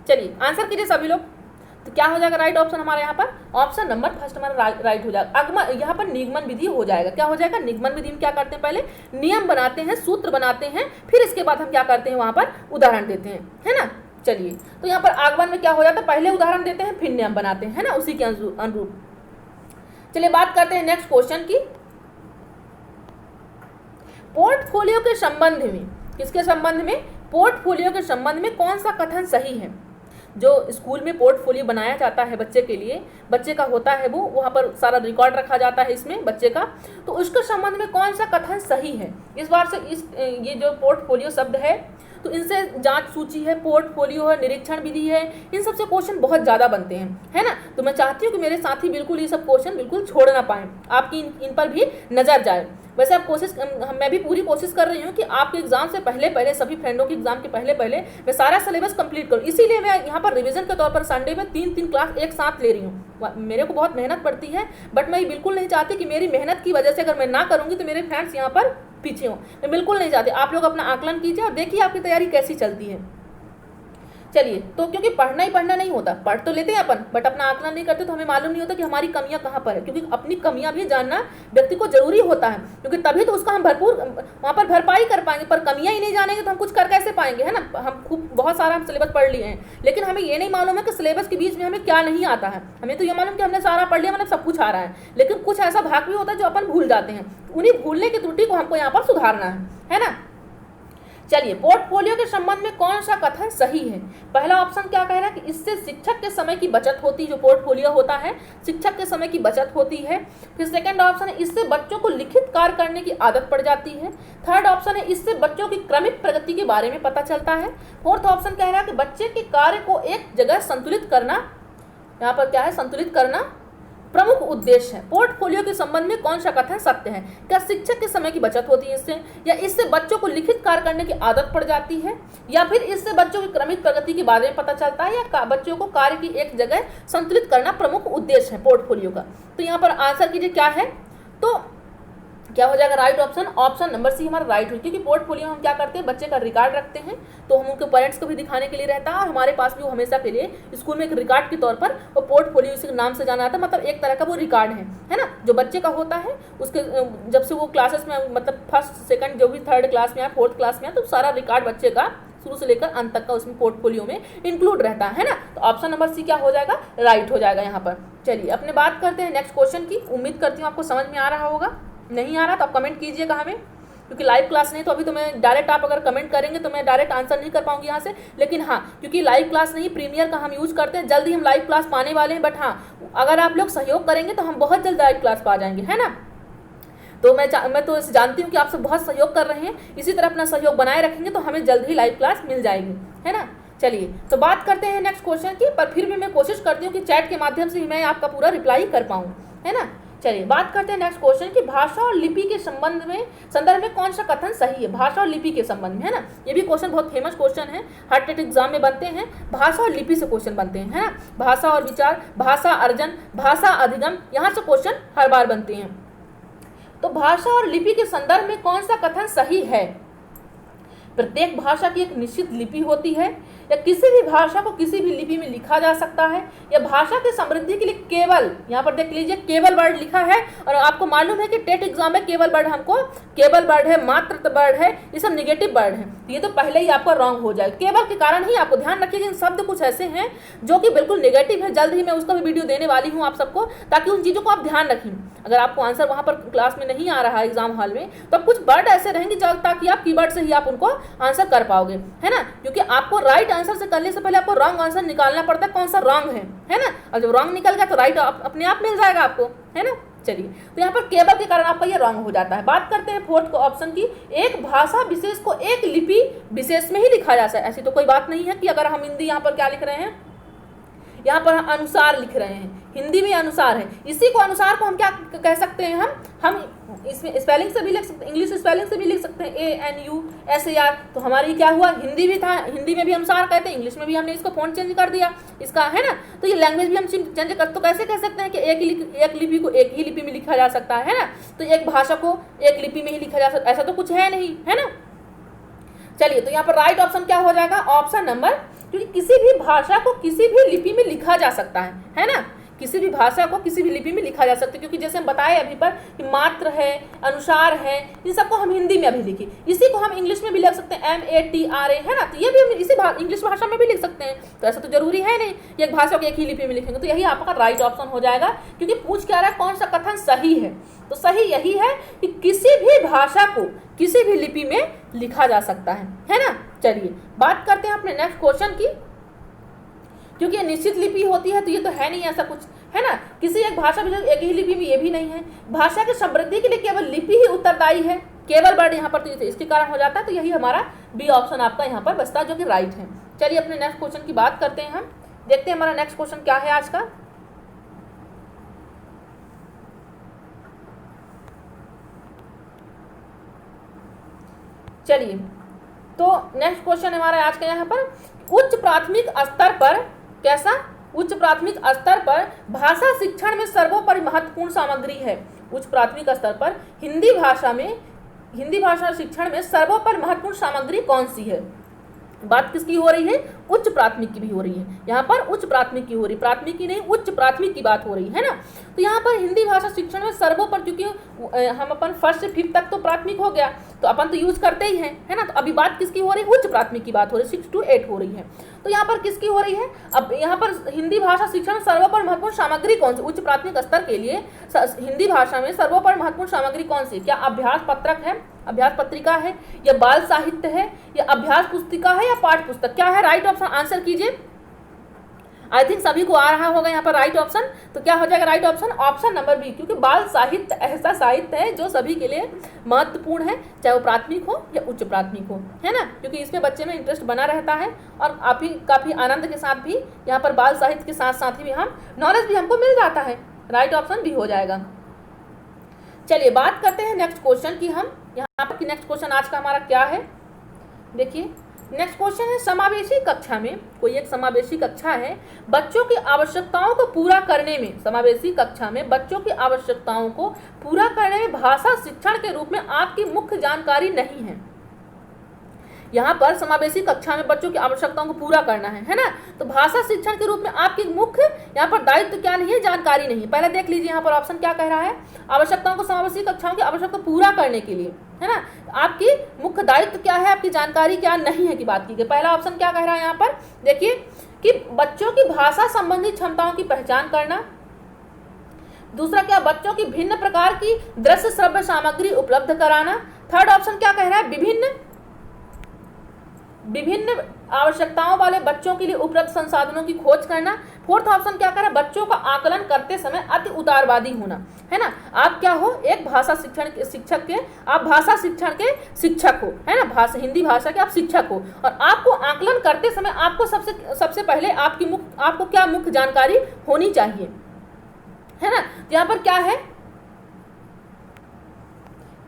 चलिए आंसर कीजिए सभी लोग। तो क्या हो जाएगा राइट ऑप्शन हमारे यहाँ पर? ऑप्शन नंबर फर्स्ट हमारा राइट हो जाएगा। आगमन, यहाँ पर निगमन विधि हो जाएगा। क्या हो जाएगा? निगमन विधि में क्या करते हैं? पहले नियम बनाते हैं, सूत्र बनाते हैं, फिर इसके बाद हम क्या करते हैं? वहाँ पर उदाहरण देते हैं, है ना। चलिए, तो यहाँ पर आगमन में क्या हो जाता है? पहले उदाहरण देते हैं, फिर नियम बनाते हैं, है ना, उसी के अनुरूप। चलिए बात करते हैं नेक्स्ट क्वेश्चन की। पोर्टफोलियो के संबंध में, किसके संबंध में? पोर्टफोलियो के संबंध में कौन सा कथन सही है? जो स्कूल में पोर्टफोलियो बनाया जाता है बच्चे के लिए, बच्चे का होता है वो, वहाँ पर सारा रिकॉर्ड रखा जाता है इसमें बच्चे का, तो उसके संबंध में कौन सा कथन सही है? इस बार से ये जो पोर्टफोलियो शब्द है, तो इनसे जांच सूची है, पोर्टफोलियो है, निरीक्षण विधि है, इन सबसे क्वेश्चन बहुत ज़्यादा बनते हैं, है ना। तो मैं चाहती हूँ कि मेरे साथी बिल्कुल ये सब क्वेश्चन बिल्कुल छोड़ ना पाएँ, आपकी इन पर भी नज़र जाए। वैसे आप मैं भी पूरी कोशिश कर रही हूँ कि आपके एग्जाम से पहले सभी फ्रेंडों के एग्जाम के पहले मैं सारा सिलेबस कंप्लीट करूँ। इसीलिए मैं यहाँ पर रिवीजन के तौर पर संडे में 3 क्लास एक साथ ले रही हूँ। मेरे को बहुत मेहनत पड़ती है, बट मैं बिल्कुल नहीं चाहती कि मेरी मेहनत की वजह से अगर मैं ना करूँगी तो मेरे फ्रेंड्स यहाँ पर पीछे हों। मैं बिल्कुल नहीं चाहती। आप लोग अपना आकलन कीजिए और देखिए आपकी तैयारी कैसी चलती है। चलिए, तो क्योंकि पढ़ना ही पढ़ना नहीं होता, पढ़ तो लेते हैं अपन, बट अपना आकलन नहीं करते तो हमें मालूम नहीं होता कि हमारी कमियां कहाँ पर है। क्योंकि अपनी कमियां भी जानना व्यक्ति को जरूरी होता है, क्योंकि तभी तो उसका हम भरपूर वहाँ पर भरपाई कर पाएंगे। पर कमियां ही नहीं जानेंगे तो हम कुछ कर कैसे पाएंगे, है ना। हम खूब बहुत सारा हम सिलेबस पढ़ लिए हैं, लेकिन हमें ये नहीं मालूम है कि सिलेबस के बीच में हमें क्या नहीं आता है। हमें तो ये मालूम कि हमने सारा पढ़ लिया, मतलब सब कुछ आ रहा है, लेकिन कुछ ऐसा भाग भी होता है जो अपन भूल जाते हैं। उन्हीं भूलने की त्रुटि को हमको यहाँ पर सुधारना है ना। चलिए, पोर्टफोलियो के संबंध में कौन सा कथन सही है? पहला ऑप्शन क्या कह रहा है कि इससे शिक्षक के समय की बचत होती है। जो पोर्टफोलियो होता है, शिक्षक के समय की बचत होती है। फिर सेकंड ऑप्शन है इससे बच्चों को लिखित कार्य करने की आदत पड़ जाती है। थर्ड ऑप्शन है इससे बच्चों की क्रमिक प्रगति के बारे में पता चलता है। फोर्थ ऑप्शन कह रहा है कि बच्चे के कार्य को एक जगह संतुलित करना, यहाँ पर क्या है? संतुलित करना प्रमुख उद्देश्य है। पोर्टफोलियो के संबंध में कौन सा कथन सत्य है? क्या शिक्षक के समय की बचत होती है इससे, या इससे बच्चों को लिखित कार्य करने की आदत पड़ जाती है, या फिर इससे बच्चों की क्रमिक प्रगति के बारे में पता चलता है, या बच्चों को कार्य की एक जगह संतुलित करना प्रमुख उद्देश्य है पोर्टफोलियो का। तो यहाँ पर आंसर कीजिए क्या है, तो क्या हो जाएगा right option, option number C हमारा राइट हुई। क्योंकि पोर्टफोलियो हम क्या करते हैं, बच्चे का रिकॉर्ड रखते हैं, तो हम उनके पेरेंट्स को भी दिखाने के लिए रहता है, और हमारे पास भी वो हमेशा के लिए स्कूल में एक रिकॉर्ड के तौर पर वो पोर्टफोलियो इसी नाम से जाना जाता है, मतलब एक तरह का वो रिकॉर्ड है ना, जो बच्चे का होता है। उसके जब से वो क्लासेस में, मतलब फर्स्ट सेकंड जो भी थर्ड क्लास में या फोर्थ क्लास में है, तो सारा रिकॉर्ड बच्चे का शुरू से लेकर अंत तक का उसमें पोर्टफोलियो में इंक्लूड रहता है ना। तो ऑप्शन नंबर सी क्या हो जाएगा, राइट हो जाएगा यहाँ पर। चलिए अपने बात करते हैं नेक्स्ट क्वेश्चन की। उम्मीद करती हूँ आपको समझ में आ रहा होगा, नहीं आ रहा तो आप कमेंट कीजिएगा हमें, क्योंकि लाइव क्लास नहीं तो अभी तो मैं डायरेक्ट, आप अगर कमेंट करेंगे तो मैं डायरेक्ट आंसर नहीं कर पाऊंगी यहाँ से। लेकिन हाँ, क्योंकि लाइव क्लास नहीं प्रीमियर का हम यूज करते हैं, जल्दी हम लाइव क्लास पाने वाले हैं। बट हाँ, अगर आप लोग सहयोग करेंगे तो हम बहुत जल्द लाइव क्लास पा जाएंगे, है ना। तो मैं तो जानती हूँ कि आप सब बहुत सहयोग कर रहे हैं, इसी तरह अपना सहयोग बनाए रखेंगे तो हमें जल्द ही लाइव क्लास मिल जाएगी, है ना। चलिए तो बात करते हैं नेक्स्ट क्वेश्चन की, पर फिर भी मैं कोशिश करती हूँ कि चैट के माध्यम से ही मैं आपका पूरा रिप्लाई कर पाऊँ, है ना। चलिए बात करते हैं नेक्स्ट क्वेश्चन की, भाषा और लिपि के संदर्भ में कौन सा कथन सही है, भाषा और लिपि के संबंध में, है ना। ये भी क्वेश्चन बहुत फेमस क्वेश्चन है, हर टेट एग्जाम में बनते हैं, भाषा और लिपि से क्वेश्चन बनते हैं, है ना। भाषा और विचार, भाषा अर्जन, भाषा अधिगम, यहाँ से क्वेश्चन हर बार बनते हैं। तो भाषा और लिपि के संदर्भ में कौन सा कथन सही है? प्रत्येक भाषा की एक निश्चित लिपि होती है, या किसी भी भाषा को किसी भी लिपि में लिखा जा सकता है, या भाषा की समृद्धि के लिए केवल, यहाँ पर देख लीजिए केवल वर्ड लिखा है, और आपको मालूम है कि टेट एग्जाम में केवल वर्ड हमको, केवल वर्ड है, मात्र वर्ड है, ये सब निगेटिव वर्ड है, ये तो पहले ही आपका रॉन्ग हो जाएगा। केवल के कारण ही आपको ध्यान रखिएगा, शब्द कुछ ऐसे हैं जो कि बिल्कुल निगेटिव है, जल्द ही मैं उसका भी वीडियो देने वाली हूँ आप सबको, ताकि उन चीज़ों को आप ध्यान रखें। अगर आपको आंसर वहाँ पर क्लास में नहीं आ रहा है एग्जाम हॉल में, तो कुछ वर्ड ऐसे रहेंगे ताकि आप कीवर्ड से ही आप उनको आंसर कर पाओगे, है ना। क्योंकि आपको राइट आंसर से करने से पहले आपको रॉन्ग आंसर निकालना पड़ता है, कौन सा रॉन्ग है ना। और जब रॉन्ग निकल गया तो राइट अपने आप मिल जाएगा आपको, है ना। चलिए तो यहाँ पर केवल के कारण आपका ये रॉन्ग हो जाता है। बात करते हैं फोर्थ ऑप्शन की, एक भाषा विशेष को एक लिपि विशेष में ही लिखा जा सकता है। ऐसी तो कोई बात नहीं है कि अगर हम हिंदी यहाँ पर क्या लिख रहे हैं, यहाँ पर हम अनुसार लिख रहे हैं, हिंदी में अनुसार है, इसी को अनुसार को हम क्या कह सकते हैं, हम इसमें स्पेलिंग से भी लिख सकते हैं, इंग्लिश स्पेलिंग से भी लिख सकते हैं, ANUSAR। तो हमारी क्या हुआ, हिंदी भी था, हिंदी में भी अनुसार कहते हैं, इंग्लिश में भी हमने इसको फॉन्ट चेंज कर दिया इसका, है ना। तो ये लैंग्वेज भी हम चेंज कर, तो कैसे कह सकते हैं कि एक लिपि को एक ही लिपि में लिखा जा सकता है ना। तो एक भाषा को एक लिपि में ही लिखा जा सकता, ऐसा तो कुछ है नहीं, है ना। चलिए तो यहाँ पर राइट ऑप्शन क्या हो जाएगा, ऑप्शन नंबर, क्योंकि किसी भी भाषा को किसी भी लिपि में लिखा जा सकता है ना। किसी भी भाषा को किसी भी लिपि में लिखा जा सकता है, क्योंकि जैसे हम बताए अभी पर कि मात्र है, अनुसार है, इन सबको हम हिंदी में अभी लिखी, इसी को हम इंग्लिश में भी लिख सकते हैं, MATRA, है ना। तो ये भी हम इसी इंग्लिश भाषा में भी लिख सकते हैं, तो ऐसा तो जरूरी है नहीं एक भाषा को एक ही लिपि में लिखेंगे। तो यही आपका राइट ऑप्शन हो जाएगा, क्योंकि पूछ क्या रहा है कौन सा कथन सही है। तो सही यही है कि किसी भी भाषा को किसी भी लिपि में लिखा जा सकता है ना। चलिए बात करते हैं अपने नेक्स्ट क्वेश्चन की, क्योंकि ये निश्चित लिपि होती है तो ये तो है नहीं ऐसा कुछ, है ना। किसी एक भाषा में एक ही लिपि में ये भी नहीं है। भाषा की समृद्धि के लिए केवल लिपि ही उत्तरदायी है, केवल वर्ड यहाँ पर तो इसके कारण हो जाता है। तो यही हमारा बी ऑप्शन आपका यहाँ पर बचता है, जो कि राइट है। चलिए अपने नेक्स्ट क्वेश्चन की बात करते हैं, हम देखते हैं हमारा नेक्स्ट क्वेश्चन क्या है आज का। चलिए तो नेक्स्ट क्वेश्चन हमारा आज का यहाँ पर, उच्च प्राथमिक स्तर पर कैसा, उच्च प्राथमिक स्तर पर भाषा शिक्षण में सर्वोपरि महत्वपूर्ण सामग्री है। उच्च प्राथमिक स्तर पर हिंदी भाषा शिक्षण में सर्वोपरि महत्वपूर्ण सामग्री कौन सी है। बात किसकी हो रही है, उच्च प्राथमिक की भी हो रही है, यहाँ पर उच्च प्राथमिक की हो रही, प्राथमिक की नहीं उच्च प्राथमिक की बात हो रही है ना। तो यहाँ पर हिंदी भाषा शिक्षण में सर्वोपरि, क्योंकि हम अपन फर्स्ट से फिफ्थ तक तो प्राथमिक हो गया तो अपन तो यूज करते ही हैं, है ना। तो अभी बात किसकी हो रही है, उच्च प्राथमिक की बात हो रही है, 6 to 8 हो रही है। तो यहाँ पर किसकी हो रही है, अब यहाँ पर हिंदी भाषा शिक्षण में सर्वोपरि महत्वपूर्ण सामग्री कौन सी, उच्च प्राथमिक स्तर के लिए हिंदी भाषा में सर्वोपरि महत्वपूर्ण सामग्री कौन सी, क्या अभ्यास पत्रक है, अभ्यास पत्रिका है, या बाल साहित्य है, या अभ्यास पुस्तिका है, या पाठ्य पुस्तक, क्या है राइट ऑप्शन, आंसर कीजिए। आई थिंक सभी को आ रहा होगा यहाँ पर राइट ऑप्शन। तो क्या हो जाएगा right option, option number B, क्योंकि बाल साहित्य ऐसा साहित्य है जो सभी के लिए महत्वपूर्ण है, चाहे वो प्राथमिक हो या उच्च प्राथमिक हो, है ना। क्योंकि इसमें बच्चे में इंटरेस्ट बना रहता है, और काफ़ी आनंद के साथ भी यहाँ पर बाल साहित्य के साथ साथ ही हम नॉलेज भी हमको मिल जाता है राइट ऑप्शन बी हो जाएगा। चलिए बात करते हैं नेक्स्ट क्वेश्चन की। हम यहाँ पर नेक्स्ट क्वेश्चन आज का हमारा क्या है, देखिए नेक्स्ट क्वेश्चन है, समावेशी कक्षा में, कोई एक समावेशी कक्षा है, बच्चों की आवश्यकताओं को पूरा करने में, समावेशी कक्षा में बच्चों की आवश्यकताओं को पूरा करने में भाषा शिक्षण के रूप में आपकी मुख्य जानकारी नहीं है। यहाँ पर समावेशी कक्षा में बच्चों की आवश्यकताओं को पूरा करना है ना, तो भाषा शिक्षण के रूप में आपकी मुख्य यहाँ पर दायित्व क्या नहीं है, जानकारी नहीं है। पहले देख लीजिए यहाँ पर ऑप्शन क्या कह रहा है, आवश्यकताओं को समावेशी कक्षाओं की आवश्यकता पूरा करने के लिए, है ना, आपकी मुख्य दायित्व क्या है, आपकी जानकारी क्या नहीं है की बात की गई। पहला ऑप्शन क्या कह रहा है यहाँ पर, देखिए कि बच्चों की भाषा संबंधी क्षमताओं की पहचान करना। दूसरा क्या, बच्चों की भिन्न प्रकार की दृश्य श्रव्य सामग्री उपलब्ध कराना। थर्ड ऑप्शन क्या कह रहा है, विभिन्न आवश्यकताओं वाले बच्चों के लिए उपलब्ध संसाधनों की खोज करना। फोर्थ ऑप्शन क्या कर रहा है, बच्चों का आकलन करते समय अति उदारवादी होना, है ना। आप क्या हो, एक भाषा शिक्षण के शिक्षक के, आप भाषा शिक्षण के शिक्षक हो, है ना, भाषा हिंदी भाषा के आप शिक्षक हो, और आपको आकलन करते समय आपको सबसे पहले आपको क्या मुख्य जानकारी होनी चाहिए, है ना। यहाँ पर क्या है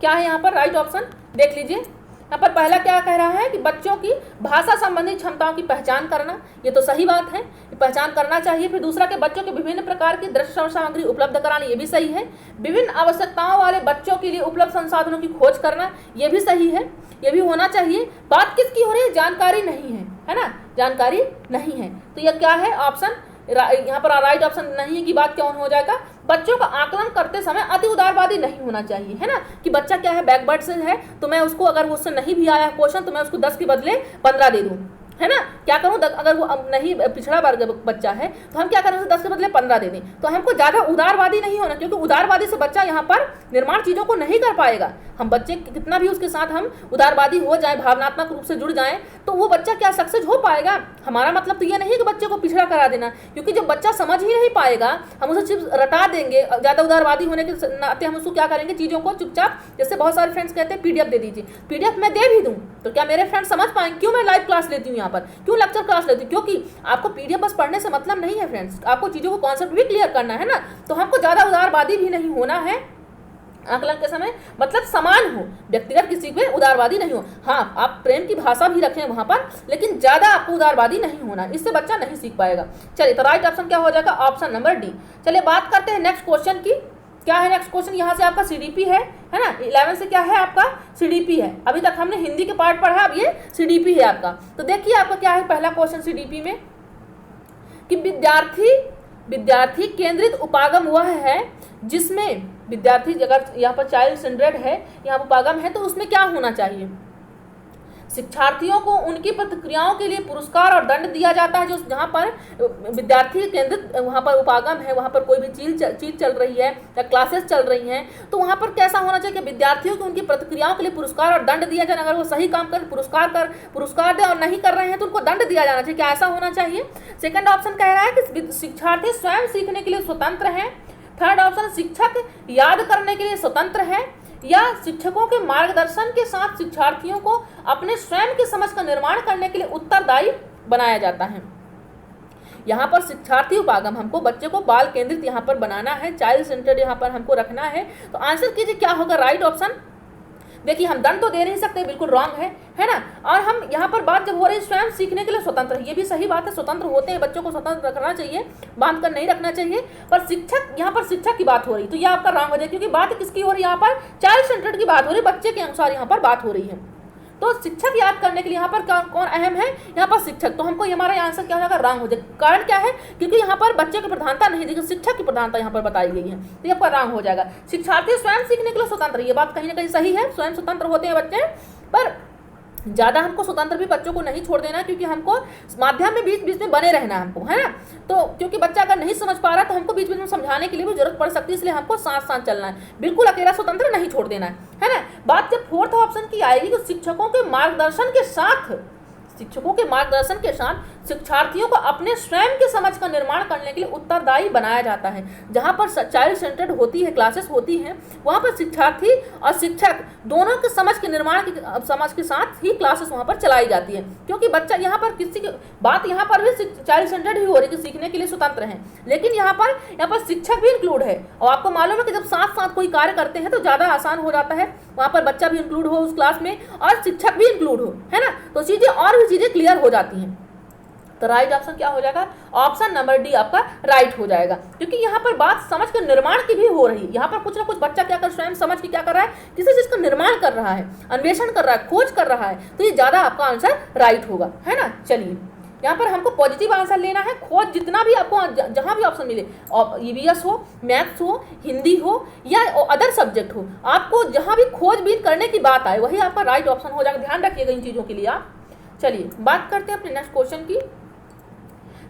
यहाँ पर राइट ऑप्शन देख लीजिए। यहाँ पर पहला क्या कह रहा है कि बच्चों की भाषा संबंधी क्षमताओं की पहचान करना, ये तो सही बात है, पहचान करना चाहिए। फिर दूसरा के बच्चों के विभिन्न प्रकार की दृश्य सामग्री उपलब्ध कराना, ये भी सही है। विभिन्न आवश्यकताओं वाले बच्चों के लिए उपलब्ध संसाधनों की खोज करना, ये भी सही है, ये भी होना चाहिए। बात किसकी हो रही है, जानकारी नहीं है ना, जानकारी नहीं है, तो यह क्या है ऑप्शन, यहाँ पर राइट ऑप्शन नहीं की बात क्या हो जाएगा, बच्चों का आकलन करते समय अति उदारवादी नहीं होना चाहिए, है ना, कि बच्चा क्या है बैकवर्ड से है, तो मैं उसको अगर मुझसे नहीं भी आया क्वेश्चन तो मैं उसको 10 के बदले 15 दे दूं, है ना, क्या करूं, अगर वो नहीं पिछड़ा वर्ग बच्चा है तो हम क्या करें, उसे 10 के बदले 15 दे दें। तो हमको ज़्यादा उदारवादी नहीं होना, क्योंकि उदारवादी से बच्चा यहाँ पर निर्माण चीज़ों को नहीं कर पाएगा। हम बच्चे कितना भी उसके साथ हम उदारवादी हो जाए, भावनात्मक रूप से जुड़ जाएं, तो वो बच्चा क्या सक्सेस हो पाएगा। हमारा मतलब तो ये नहीं है कि बच्चे को पिछड़ा करा देना, क्योंकि जब बच्चा समझ ही नहीं पाएगा, हम उसे सिर्फ रटा देंगे, ज़्यादा उदारवादी होने के नाते हम उसको क्या करेंगे, चीज़ों को चुपचाप, जैसे बहुत सारे फ्रेंड्स कहते हैं PDF दे दीजिए, PDF मैं दे भी दूँ तो क्या मेरे फ्रेंड्स समझ पाएंगे। क्यों मैं लाइव क्लास लेती हूँ यहाँ पर, क्यों लेक्चर क्लास लेती हूँ, क्योंकि आपको PDF बस पढ़ने से मतलब नहीं है फ्रेंड्स, आपको चीज़ों को कॉन्सेप्ट भी क्लियर करना है ना। तो हमको ज़्यादा उदारवादी भी नहीं होना है आकलन के समय, मतलब समान हो, व्यक्तिगत किसी पे उदारवादी नहीं हो। हाँ, आप प्रेम की भाषा भी रखें वहाँ पर, लेकिन ज़्यादा आपको उदारवादी नहीं होना, इससे बच्चा नहीं सीख पाएगा। चलिए तो राइट ऑप्शन क्या हो जाएगा, ऑप्शन नंबर डी। चलिए बात करते हैं नेक्स्ट क्वेश्चन की। क्या है नेक्स्ट क्वेश्चन, यहाँ से आपका CDP है ना, 11 से क्या है आपका CDP है। अभी तक हमने हिंदी के पार्ट पढ़ा, अब ये CDP है आपका। तो देखिए आपका क्या है पहला क्वेश्चन CDP में, कि विद्यार्थी केंद्रित उपागम वह है जिसमें विद्यार्थी, अगर यहाँ पर चाइल्ड सेंटर्ड है, यहाँ उपागम है, तो उसमें क्या होना चाहिए, शिक्षार्थियों को उनकी प्रतिक्रियाओं के लिए पुरस्कार और दंड दिया जाता है। जो जहाँ पर विद्यार्थी केंद्रित वहाँ पर उपागम है, वहाँ पर कोई भी चीज़ चल रही है या क्लासेस चल रही हैं, तो वहाँ पर कैसा होना चाहिए कि विद्यार्थियों को उनकी प्रतिक्रियाओं के लिए पुरस्कार और दंड दिया जाए। अगर वो सही काम कर पुरस्कार दे और नहीं कर रहे हैं तो उनको दंड दिया जाना चाहिए, क्या ऐसा होना चाहिए। सेकेंड ऑप्शन कह रहा है कि शिक्षार्थी स्वयं सीखने के लिए स्वतंत्र हैं। थर्ड ऑप्शन, शिक्षक याद करने के लिए स्वतंत्र है, या शिक्षकों के मार्गदर्शन के साथ शिक्षार्थियों को अपने स्वयं की समझ का निर्माण करने के लिए उत्तरदायी बनाया जाता है। यहाँ पर शिक्षार्थी उपागम हमको बच्चे को बाल केंद्रित यहाँ पर बनाना है, चाइल्ड सेंटर्ड यहाँ पर हमको रखना है। तो आंसर कीजिए क्या होगा राइट ऑप्शन। देखिए हम दंड तो दे नहीं सकते, बिल्कुल रॉन्ग है ना। और हम यहाँ पर बात जब हो रही है स्वयं सीखने के लिए स्वतंत्र है, ये भी सही बात है, स्वतंत्र होते हैं, बच्चों को स्वतंत्र रखना चाहिए, बांध कर नहीं रखना चाहिए। पर शिक्षक, यहाँ पर शिक्षक की बात हो रही, तो ये आपका रॉन्ग हो जाए, क्योंकि बात किसकी हो रही है यहाँ पर, चाइल्ड सेंटर्ड की बात हो रही है, बच्चे के अनुसार यहाँ पर बात हो रही है। तो शिक्षक याद करने के लिए यहाँ पर कौन अहम है, यहाँ पर शिक्षक। तो हमको हमारा आंसर क्या हो जाएगा, रॉन्ग हो जाएगा। कारण क्या है, क्योंकि यहाँ पर बच्चे की प्रधानता नहीं दी, शिक्षक की प्रधानता यहाँ पर बताई गई है, तो ये आपका रॉन्ग हो जाएगा। शिक्षार्थी स्वयं सीखने के लिए स्वतंत्र, ये बात कहीं ना कहीं सही है, स्वयं स्वतंत्र होते हैं बच्चे, पर ज़्यादा हमको स्वतंत्र भी बच्चों को नहीं छोड़ देना, क्योंकि हमको माध्यम में बीच में बने रहना हमको, है ना। तो क्योंकि बच्चा अगर नहीं समझ पा रहा तो हमको बीच में समझाने के लिए भी जरूरत पड़ सकती है, इसलिए हमको साथ चलना है, बिल्कुल अकेला स्वतंत्र नहीं छोड़ देना है ना। बात जब फोर्थ ऑप्शन की आएगी तो शिक्षकों के मार्गदर्शन के साथ शिक्षार्थियों को अपने स्वयं की समझ का निर्माण करने के लिए उत्तरदायी बनाया जाता है। जहाँ पर चाइल्ड सेंटर्ड होती है, क्लासेस होती हैं, वहाँ पर शिक्षार्थी और शिक्षक दोनों के समझ के निर्माण की समझ के साथ ही क्लासेस वहाँ पर चलाई जाती है। क्योंकि बच्चा यहाँ पर किसी की बात यहाँ पर भी चाइल्ड सेंटर्ड ही हो रही है कि सीखने के लिए स्वतंत्र हैं, लेकिन यहाँ पर शिक्षक भी इंक्लूड है। और आपको मालूम है कि जब साथ साथ कोई कार्य करते हैं तो ज़्यादा आसान हो जाता है, वहाँ पर बच्चा भी इंक्लूड हो उस क्लास में और शिक्षक भी इंक्लूड हो, है ना, तो चीज़ें और भी चीज़ें क्लियर हो जाती हैं। तो राइट ऑप्शन क्या हो जाएगा? ऑप्शन नंबर डी आपका राइट हो जाएगा, क्योंकि यहाँ पर बात समझ के निर्माण की भी हो रही है। यहाँ पर कुछ ना कुछ बच्चा क्या कर स्वयं समझ के क्या कर रहा है, किसी चीज का निर्माण कर रहा है, अन्वेषण कर रहा है, खोज कर रहा है, तो ये ज्यादा आपका आंसर राइट होगा, है ना। चलिए यहाँ पर हमको पॉजिटिव आंसर लेना है। खोज जितना भी आपको जहाँ भी ऑप्शन मिले, ईवीएस हो, मैथ्स हो, हिंदी हो या अदर सब्जेक्ट हो, आपको जहाँ भी खोजबीन करने की बात आए वही आपका राइट ऑप्शन हो जाएगा। ध्यान रखिएगा इन चीज़ों के लिए आप। चलिए बात करते हैं अपने नेक्स्ट क्वेश्चन की।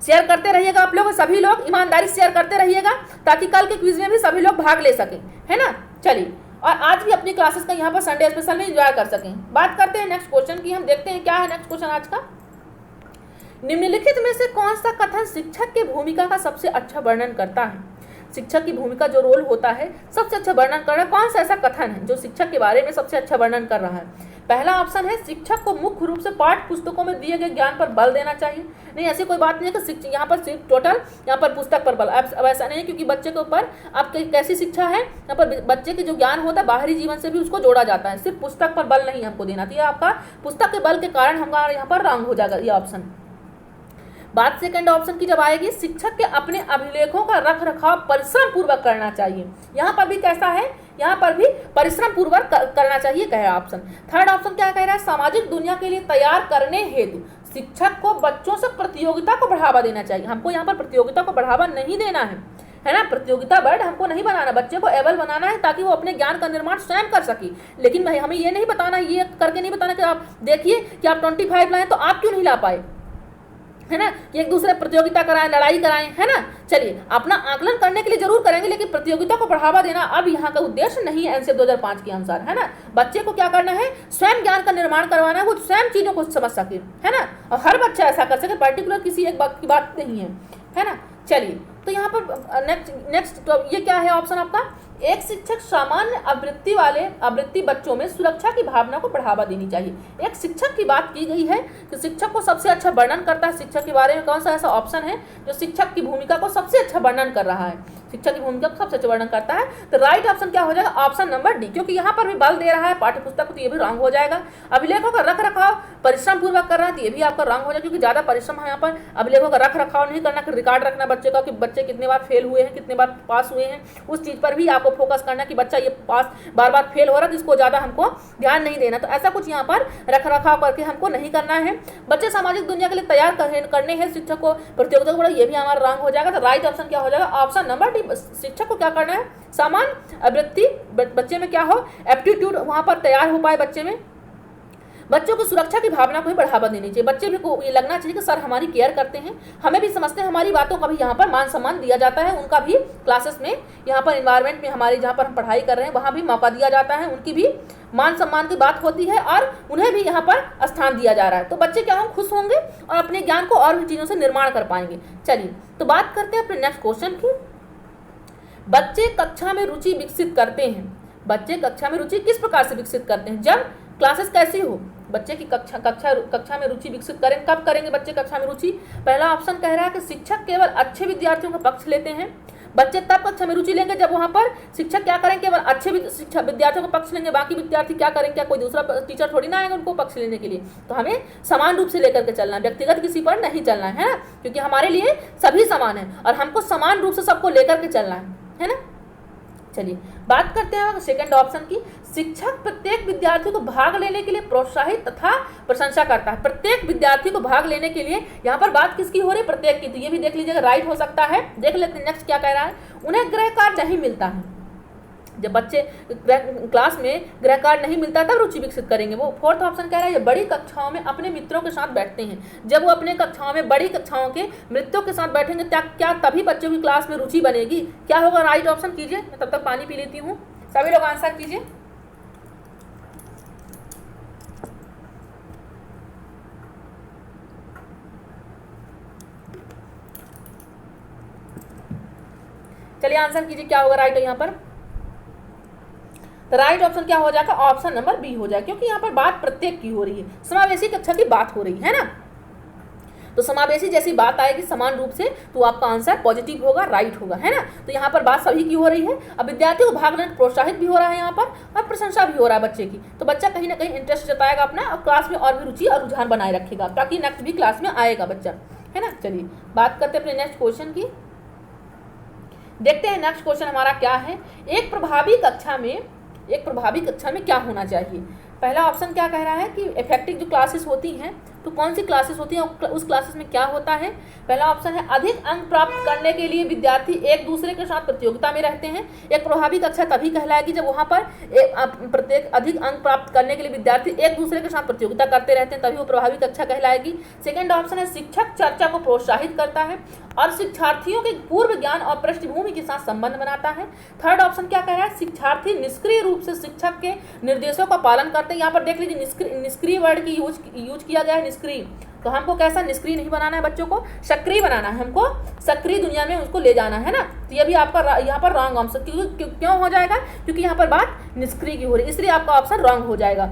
शेयर करते रहिएगा आप लोग, सभी लोग ईमानदारी शेयर करते रहिएगा ताकि कल के क्विज में भी सभी लोग भाग ले सकें, है ना। चलिए, और आज भी अपनी क्लासेस का यहाँ पर संडे स्पेशल में एंजॉय कर सकें। बात करते हैं नेक्स्ट क्वेश्चन की। हम देखते हैं क्या है नेक्स्ट क्वेश्चन आज का। निम्नलिखित में से कौन सा कथन शिक्षक की भूमिका का सबसे अच्छा वर्णन करता है? शिक्षक की भूमिका जो रोल होता है सबसे अच्छा वर्णन कर रहा है, कौन सा ऐसा कथन है जो शिक्षक के बारे में सबसे अच्छा वर्णन कर रहा है? पहला ऑप्शन है शिक्षक को मुख्य रूप से पाठ्य पुस्तकों में दिए गए ज्ञान पर बल देना चाहिए। नहीं, ऐसी कोई बात नहीं है कि यहाँ पर सिर्फ टोटल यहाँ पर पुस्तक पर बल, अब ऐसा नहीं है, क्योंकि बच्चे के ऊपर अब कैसी शिक्षा है, यहाँ पर बच्चे के जो ज्ञान होता है बाहरी जीवन से भी उसको जोड़ा जाता है, सिर्फ पुस्तक पर बल नहीं हमको देना चाहिए। आपका पुस्तक के बल के कारण हमारा यहाँ पर रॉन्ग हो जाएगा ये ऑप्शन। बात सेकंड ऑप्शन की जब आएगी, शिक्षक के अपने अभिलेखों का रख रखाव परिश्रम पूर्वक करना चाहिए। यहाँ पर भी कैसा है, यहाँ पर भी परिश्रम पूर्वक करना चाहिए कह रहा है ऑप्शन। थर्ड ऑप्शन क्या कह रहा है, सामाजिक दुनिया के लिए तैयार करने हेतु शिक्षक को बच्चों से प्रतियोगिता को बढ़ावा देना चाहिए। हमको यहाँ पर प्रतियोगिता को बढ़ावा नहीं देना है ना, प्रतियोगिता वर्ड हमको नहीं बनाना, बच्चे को एबल बनाना है ताकि वो अपने ज्ञान का निर्माण स्वयं कर सके। लेकिन भाई हमें ये नहीं बताना, ये करके नहीं बताना कि आप देखिए कि आप 25 लाएं तो आप क्यों नहीं ला पाए, है ना, कि एक दूसरे प्रतियोगिता कराएं, लड़ाई कराएं, है ना। चलिए, अपना आकलन करने के लिए जरूर करेंगे, लेकिन प्रतियोगिता को बढ़ावा देना अब यहाँ का उद्देश्य नहीं है एनसीईआरटी 2005 के अनुसार, है ना। बच्चे को क्या करना है, स्वयं ज्ञान का निर्माण करवाना है, वो स्वयं चीजों को समझ सके, है ना, और हर बच्चा ऐसा कर सके, पर्टिकुलर किसी एक बात की बात नहीं है ना। चलिए, तो यहाँ पर नेक्स्ट तो ये क्या है ऑप्शन आपका, एक शिक्षक सामान्य आवृत्ति बच्चों में सुरक्षा की भावना को बढ़ावा देनी चाहिए। एक शिक्षक की बात की गई है कि शिक्षक को सबसे अच्छा वर्णन करता है, शिक्षक के बारे में कौन सा ऐसा ऑप्शन है जो शिक्षक की भूमिका को सबसे अच्छा वर्णन कर रहा है, शिक्षक की भूमिका को सबसे अच्छा वर्णन करता है। तो राइट ऑप्शन क्या हो जाएगा, ऑप्शन नंबर डी, क्योंकि यहाँ पर भी बल दे रहा है पाठ्य पुस्तक को, तो ये भी रॉन्ग हो जाएगा। अभिलेखों का रख रखाव परिश्रम पूर्वक कर रहा है, तो ये भी आपका रॉन्ग हो जाएगा, क्योंकि ज्यादा परिश्रम है यहाँ पर अभिलेखों का रख रखाव नहीं करना, रिकॉर्ड रखना बच्चे का कि बच्चे कितने बार फेल हुए हैं, कितने बार पास हुए हैं, उस चीज पर भी आपको फोकस करना कि बच्चा ये पास बार बार फेल हो रहा है, जिसको ज्यादा हमको ध्यान नहीं देना। तो ऐसा कुछ यहाँ पर रख रखाव करके हमको नहीं करना है। बच्चे सामाजिक दुनिया के लिए तैयार करने हैं शिक्षक को प्रतियोगिता को, ये भी हमारा रॉन्ग हो जाएगा। तो राइट ऑप्शन क्या हो जाएगा, ऑप्शन नंबर डी, शिक्षक को क्या करना है, सामान्य आवृत्ति बच्चे में क्या हो, एप्टीट्यूड वहां पर तैयार हो पाए बच्चे में, बच्चों को सुरक्षा की भावना को भी बढ़ावा देनी चाहिए। बच्चे भी को ये लगना चाहिए कि सर हमारी केयर करते हैं, हमें भी समझते हैं, हमारी बातों का भी यहाँ पर मान सम्मान दिया जाता है, उनका भी क्लासेस में यहाँ पर इन्वायरमेंट में हमारी जहाँ पर हम पढ़ाई कर रहे हैं वहाँ भी मौका दिया जाता है, उनकी भी मान सम्मान की बात होती है और उन्हें भी यहाँ पर स्थान दिया जा रहा है। तो बच्चे क्या होंगे, खुश होंगे और अपने ज्ञान को और भी चीज़ों से निर्माण कर पाएंगे। चलिए, तो बात करते हैं अपने नेक्स्ट क्वेश्चन की। बच्चे कक्षा में रुचि विकसित करते हैं। बच्चे कक्षा में रुचि किस प्रकार से विकसित करते हैं, जब क्लासेस कैसी हो, बच्चे की कक्षा में रुचि विकसित करें, कब करेंगे बच्चे कक्षा में रुचि। पहला ऑप्शन कह रहा है कि शिक्षक केवल अच्छे विद्यार्थियों का पक्ष लेते हैं। बच्चे तब कक्षा में रुचि लेंगे जब वहाँ पर शिक्षक क्या करें, केवल अच्छे विद्यार्थियों का पक्ष लेंगे, बाकी विद्यार्थी क्या करेंगे, क्या कोई दूसरा टीचर थोड़ी ना आएगा उनको पक्ष लेने के लिए। तो हमें समान रूप से लेकर के चलना है, व्यक्तिगत किसी पर नहीं चलना है ना, क्योंकि हमारे लिए सभी समान है और हमको समान रूप से सबको लेकर के चलना है ना। चलिए, बात करते हैं सेकंड ऑप्शन की। शिक्षक प्रत्येक विद्यार्थी को भाग लेने के लिए प्रोत्साहित तथा प्रशंसा करता है। प्रत्येक विद्यार्थी को भाग लेने के लिए, यहाँ पर बात किसकी हो रही है, प्रत्येक की, तो ये भी देख लीजिएगा राइट हो सकता है। देख लेते हैं नेक्स्ट क्या कह रहा है, उन्हें गृह कार्य नहीं मिलता है। जब बच्चे क्लास में गृह कार्य नहीं मिलता तब रुचि विकसित करेंगे वो। फोर्थ ऑप्शन कह रहा है ये बड़ी कक्षाओं में अपने मित्रों के साथ बैठते हैं। जब वो अपने कक्षाओं में बड़ी कक्षाओं के मित्रों के साथ बैठेंगे क्या तभी बच्चों की क्लास में रुचि बनेगी। क्या होगा, राइट ऑप्शन कीजिए, मैं तब तक पानी पी लेती हूँ, सभी लोग आंसर कीजिए। चलिए आंसर कीजिए क्या होगा राइट यहाँ पर। तो राइट ऑप्शन क्या हो जाएगा, ऑप्शन नंबर बी हो जाएगा, क्योंकि यहाँ पर बात प्रत्येक की हो रही है, समावेशी कक्षा की बात हो रही है ना। तो समावेशी जैसी बात आएगी समान रूप से तो आपका आंसर पॉजिटिव होगा, राइट होगा, है ना। तो यहाँ पर बात सभी की हो रही है। अब विद्यार्थियों को भाग लेने प्रोत्साहित भी हो रहा है यहाँ पर, और प्रशंसा भी हो रहा है बच्चे की। तो बच्चा कहीं ना कहीं इंटरेस्ट जताएगा अपना, और क्लास में और भी रुचि और रुझान बनाए रखेगा, ताकि नेक्स्ट भी क्लास में आएगा बच्चा, है ना। चलिए बात करते हैं अपने नेक्स्ट क्वेश्चन की। देखते हैं नेक्स्ट क्वेश्चन हमारा क्या है। एक प्रभावी कक्षा में क्या होना चाहिए। पहला ऑप्शन क्या कह रहा है कि इफेक्टिव जो क्लासेस होती हैं, तो कौन सी क्लासेस होती हैं, उस क्लासेस में क्या होता है। पहला ऑप्शन है अधिक अंक प्राप्त करने के लिए विद्यार्थी एक दूसरे के साथ प्रतियोगिता में रहते हैं। एक प्रभावी कक्षा तभी कहलाएगी जब वहाँ पर प्रत्येक अधिक अंक प्राप्त करने के लिए विद्यार्थी एक दूसरे के साथ प्रतियोगिता करते रहते हैं, तभी वो प्रभावी कक्षा कहलाएगी। सेकेंड ऑप्शन है शिक्षक चर्चा को प्रोत्साहित करता है और शिक्षार्थियों के पूर्व ज्ञान और पृष्ठभूमि के साथ संबंध बनाता है। थर्ड ऑप्शन क्या कह रहा है, शिक्षार्थी निष्क्रिय रूप से शिक्षक के निर्देशों का पालन करते हैं। यहाँ पर देख लीजिए निष्क्रिय वर्ड की यूज किया गया है, निष्क्रिय। तो हमको कैसा निष्क्रिय नहीं बनाना है, बच्चों को सक्रिय बनाना है, हमको सक्रिय दुनिया में उसको ले जाना है ना। तो ये भी आपका यहाँ पर रॉन्ग ऑप्शन क्यों हो जाएगा, क्योंकि यहाँ पर बात निष्क्रिय की हो रही है, इसलिए आपका ऑप्शन रॉन्ग हो जाएगा।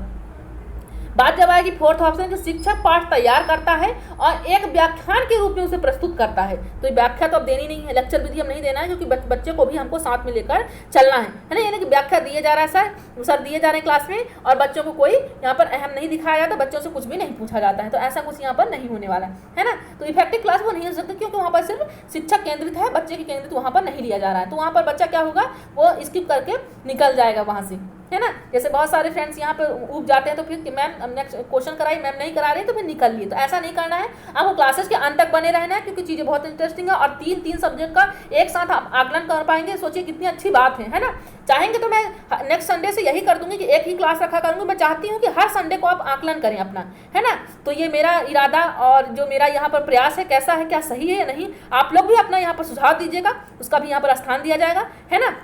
बात जब आएगी फोर्थ ऑप्शन कि शिक्षक पाठ तैयार करता है और एक व्याख्यान के रूप में उसे प्रस्तुत करता है। तो व्याख्या तो अब देनी नहीं है, लेक्चर विधि हम नहीं देना है, क्योंकि बच्चे को भी हमको साथ में लेकर चलना है ना। यानी कि व्याख्या दिए जा रहा है सर दिए जा रहे हैं क्लास में, और बच्चों को कोई यहाँ पर अहम नहीं दिखाया जाता, बच्चों से कुछ भी नहीं पूछा जाता है। तो ऐसा कुछ यहाँ पर नहीं होने वाला है ना। तो इफेक्टिव क्लास वो नहीं हो सकती, क्योंकि वहाँ पर सिर्फ शिक्षक केंद्रित है, बच्चे के केंद्रित वहाँ पर नहीं लिया जा रहा है। तो वहाँ पर बच्चा क्या होगा, वो स्किप करके निकल जाएगा वहाँ से, है ना। जैसे बहुत सारे फ्रेंड्स यहाँ पर उब जाते हैं, तो फिर मैम नेक्स्ट क्वेश्चन कराई, मैम नहीं करा रही तो फिर निकल लिए। तो ऐसा नहीं करना है, आपको क्लासेस के अंत तक बने रहना है, क्योंकि चीज़ें बहुत इंटरेस्टिंग है, और तीन सब्जेक्ट का एक साथ आप आकलन कर पाएंगे। सोचिए कितनी अच्छी बात है ना। चाहेंगे तो मैं नेक्स्ट संडे से यही कर दूंगी कि एक ही क्लास रखा करूँगी। मैं चाहती हूँ कि हर संडे को आप आकलन करें अपना, है ना। तो ये मेरा इरादा और जो मेरा यहाँ पर प्रयास है, कैसा है, क्या सही है या नहीं, आप लोग भी अपना यहाँ पर सुझाव दीजिएगा, उसका भी यहाँ पर स्थान दिया जाएगा, है ना।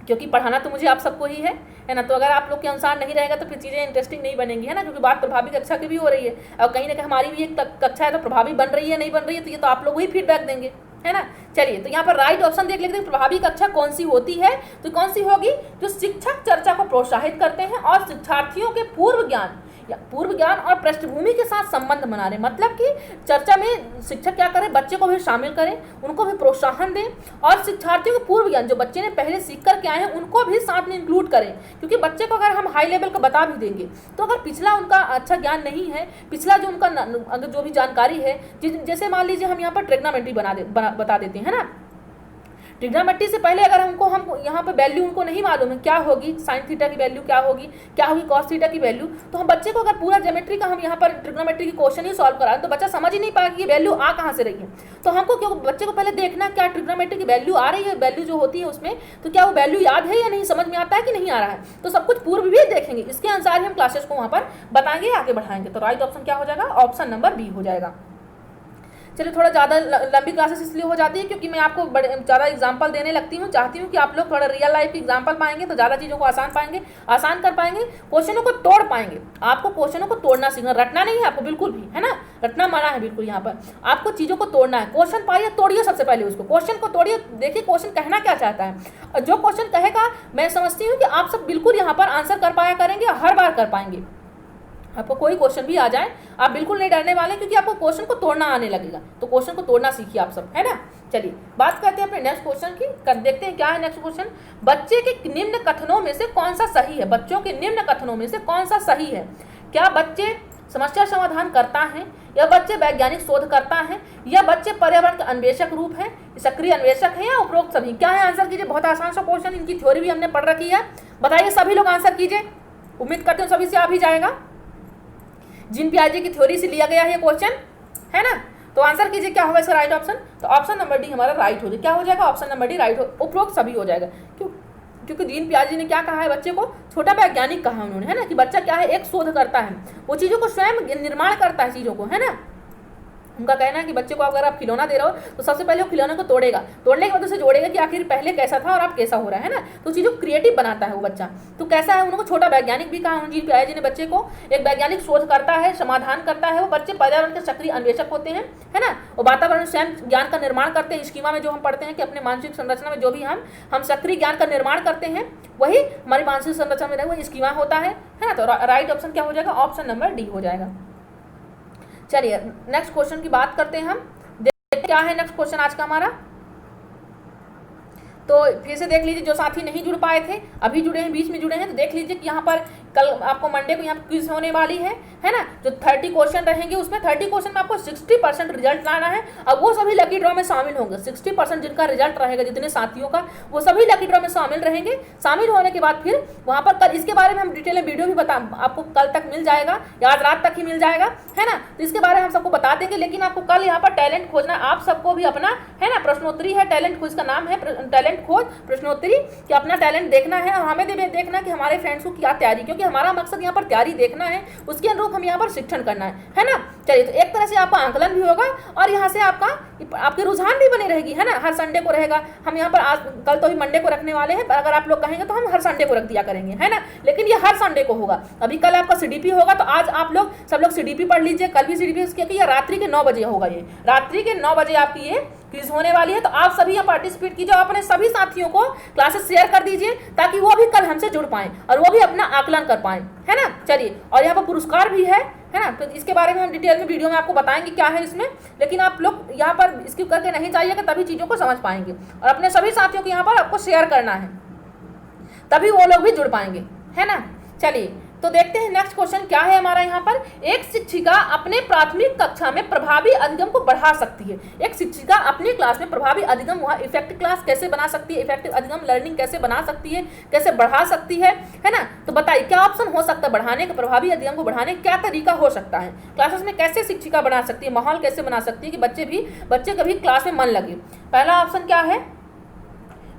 क्योंकि पढ़ाना तो मुझे आप सबको ही है ना। तो अगर आप लोग के अनुसार नहीं रहेगा तो फिर चीज़ें इंटरेस्टिंग नहीं बनेंगी, है ना। क्योंकि बात प्रभावी कक्षा की भी हो रही है, और कहीं ना कहीं हमारी भी एक कक्षा है, तो प्रभावी बन रही है नहीं बन रही है, तो ये तो आप लोग ही फीडबैक देंगे, है ना। चलिए तो यहाँ पर राइट ऑप्शन देख लेते हैं, प्रभावी कक्षा कौन सी होती है। तो कौन सी होगी, जो शिक्षक चर्चा को प्रोत्साहित करते हैं और शिक्षार्थियों के पूर्व ज्ञान और पृष्ठभूमि के साथ संबंध बना रहे। मतलब कि चर्चा में शिक्षक क्या करें, बच्चे को भी शामिल करें, उनको भी प्रोत्साहन दें, और शिक्षार्थियों को पूर्व ज्ञान जो बच्चे ने पहले सीख कर के आए हैं उनको भी साथ में इंक्लूड करें। क्योंकि बच्चे को अगर हम हाई लेवल का बता भी देंगे, तो अगर पिछला उनका अच्छा ज्ञान नहीं है, पिछला जो उनका अगर जो भी जानकारी है, जैसे मान लीजिए हम यहाँ पर ट्रिग्नोमेट्री बता देते हैं ना। ट्रिग्नोमेट्री से पहले अगर हम यहाँ पे वैल्यू उनको नहीं मालूम है, क्या होगी साइन थीटा की वैल्यू, क्या होगी कॉस थीटा की वैल्यू, तो हम बच्चे को अगर पूरा ज्योमेट्री का हम यहाँ पर ट्रिग्नोमेट्री की क्वेश्चन ही सॉल्व कराएं, तो बच्चा समझ ही नहीं पाएगा कि वैल्यू आ कहाँ से रही है। तो हमको क्यों बच्चे को पहले देखना क्या ट्रिग्नोमेट्री की वैल्यू आ रही है, वैल्यू जो होती है उसमें, तो क्या वो वैल्यू याद है या नहीं, समझ में आता है कि नहीं आ रहा है। तो सब कुछ पूर्व भी देखेंगे, इसके अनुसार ही हम क्लासेस को वहाँ पर बताएंगे, आगे बढ़ाएंगे। तो राइट ऑप्शन क्या हो जाएगा, ऑप्शन नंबर बी हो जाएगा। चलिए थोड़ा ज़्यादा लंबी क्लासेस इसलिए हो जाती है क्योंकि मैं आपको बड़े ज़्यादा एग्जांपल देने लगती हूँ। चाहती हूँ कि आप लोग थोड़ा रियल लाइफ एग्जांपल पाएंगे तो ज़्यादा चीज़ों को आसान कर पाएंगे, क्वेश्चनों को तोड़ पाएंगे। आपको क्वेश्चनों को तोड़ना सीखना, रटना नहीं है आपको बिल्कुल भी, है ना। रटना मना है बिल्कुल, यहाँ पर आपको चीज़ों को तोड़ना है। क्वेश्चन पाइए, तोड़िए, सबसे पहले उसको क्वेश्चन को तोड़िए, देखिए क्वेश्चन कहना क्या चाहता है। और जो क्वेश्चन कहेगा, मैं समझती हूँ कि आप सब बिल्कुल यहाँ पर आंसर कर पाया करेंगे, हर बार कर पाएंगे। आपको कोई क्वेश्चन भी आ जाए आप बिल्कुल नहीं डरने वाले, क्योंकि आपको क्वेश्चन को तोड़ना आने लगेगा। तो क्वेश्चन को तोड़ना सीखिए आप सब, है ना। चलिए बात करते हैं अपने नेक्स्ट क्वेश्चन की, देखते हैं क्या है नेक्स्ट क्वेश्चन। बच्चे के निम्न कथनों में से कौन सा सही है, बच्चों के निम्न कथनों में से कौन सा सही है। क्या बच्चे समस्या समाधान करता है, या बच्चे वैज्ञानिक शोध करता है, या बच्चे पर्यावरण के अन्वेषक रूप है, सक्रिय अन्वेषक है, या उपरोक्त सभी। क्या है आंसर कीजिए, बहुत आसान सा क्वेश्चन, इनकी थ्योरी भी हमने पढ़ रखी है। बताइए सभी लोग आंसर कीजिए, उम्मीद करते हो सभी से आ भी जाएगा। जीन पियाजे की थ्योरी से लिया गया है ये क्वेश्चन, है ना। तो आंसर कीजिए क्या होगा इसका राइट ऑप्शन। तो ऑप्शन नंबर डी हमारा राइट हो जाएगा। क्या हो जाएगा, ऑप्शन नंबर डी राइट हो, उपरोक्त सभी हो जाएगा। क्योंकि जीन पियाजे ने क्या कहा है, बच्चे को छोटा वैज्ञानिक कहा उन्होंने, है ना। कि बच्चा क्या है, एक शोध करता है, वो चीज़ों को स्वयं निर्माण करता है चीज़ों को, है ना। उनका कहना है कि बच्चे को अगर आप खिलौना दे रहे हो तो सबसे पहले वो खिलौने को तोड़ेगा, तोड़ने के बाद उसे जोड़ेगा कि आखिर पहले कैसा था और आप कैसा हो रहा है ना। तो चीज़ों को क्रिएटिव बनाता है वो बच्चा। तो कैसा है, उनको छोटा वैज्ञानिक भी कहा जी पियाजे जी ने बच्चे को। एक वैज्ञानिक शोध करता है, समाधान करता है। वो बच्चे पर्यावरण के सक्रिय अन्वेषक होते हैं, है ना। वो वातावरण स्वयं ज्ञान का निर्माण करते हैं। स्कीमा में जो हम पढ़ते हैं कि अपने मानसिक संरचना में जो भी हम सक्रिय ज्ञान का निर्माण करते हैं वही हमारी मानसिक संरचना में वो स्कीमा होता है ना। तो राइट ऑप्शन क्या हो जाएगा, ऑप्शन नंबर डी हो जाएगा। चलिए नेक्स्ट क्वेश्चन की बात करते हैं हम। देखते क्या है नेक्स्ट क्वेश्चन आज का हमारा। तो फिर से देख लीजिए, जो साथी नहीं जुड़ पाए थे अभी जुड़े हैं, बीच में जुड़े हैं, तो देख लीजिए कि यहाँ पर कल आपको मंडे को यहाँ पर क्विज होने वाली है ना। जो 30 क्वेश्चन रहेंगे उसमें 30 क्वेश्चन में आपको 60% रिजल्ट लाना है। अब वो सभी लकी ड्रॉ में शामिल होंगे। 60% जिनका रिजल्ट रहेगा, जितने साथियों का, वो सभी लकी ड्रॉ में शामिल रहेंगे। शामिल होने के बाद फिर वहाँ पर कल इसके बारे में हम डिटेल में वीडियो भी आपको कल तक मिल जाएगा या आज रात तक ही मिल जाएगा, है ना। तो इसके बारे में हम सबको बता देंगे। लेकिन आपको कल यहाँ पर टैलेंट खोजना, आप सबको भी अपना, है ना, प्रश्नोत्तरी है, टैलेंट खोज का नाम है, टैलेंट खोज प्रश्नोत्तरी, कि अपना टैलेंट देखना है और हमें भी देखना कि हमारे फ्रेंड्स को क्या तैयारी, क्योंकि हमारा मकसद यहाँ पर तैयारी देखना है, उसके अनुरूप हम यहाँ पर शिक्षण करना है ना। चलिए, तो एक तरह से आपका आंकलन भी होगा और यहाँ से आपके रुझान भी बने रहेगी, है ना। हर संडे को रहेगा। हम यहाँ पर आज कल तो ही मंडे को रखने वाले हैं, पर अगर आप लोग कहेंगे तो हम हर संडे को रख दिया करेंगे, है ना। लेकिन ये हर संडे को होगा। अभी कल आपका सीडीपी होगा, तो आज आप लोग सब लोग सीडीपी पढ़ लीजिए। कल भी सीडीपी, क्योंकि ये रात्रि के 9 बजे होगा। ये रात्रि के 9 बजे आपकी ये क्विज होने वाली है। तो आप सभी यहाँ पार्टिसिपेट कीजिए, अपने सभी साथियों को क्लासेस शेयर कर दीजिए ताकि वो भी कल हमसे जुड़ पाएं और वो भी अपना आकलन कर पाएं, है ना। चलिए, और यहाँ पर पुरस्कार भी है ना। तो इसके बारे में हम डिटेल में वीडियो में आपको बताएंगे क्या है इसमें। लेकिन आप लोग यहाँ पर स्किप करके नहीं जाइएगा, तभी चीज़ों को समझ पाएंगे। और अपने सभी साथियों को यहाँ पर आपको शेयर करना है, तभी वो लोग भी जुड़ पाएंगे, है ना। चलिए, तो देखते हैं नेक्स्ट क्वेश्चन क्या है हमारा यहाँ पर। एक शिक्षिका अपने प्राथमिक कक्षा में प्रभावी अधिगम को बढ़ा सकती है। एक शिक्षिका अपनी क्लास में प्रभावी अधिगम, वहाँ इफेक्टिव क्लास कैसे बना सकती है, इफेक्टिव अधिगम लर्निंग कैसे बना सकती है, कैसे बढ़ा सकती है ना। तो बताइए क्या ऑप्शन हो सकता है बढ़ाने का, प्रभावी अधिगम को बढ़ाने क्या तरीका हो सकता है। क्लासेस में कैसे शिक्षिका बना सकती है, माहौल कैसे बना सकती है कि बच्चे कभी क्लास में मन लगे। पहला ऑप्शन क्या है,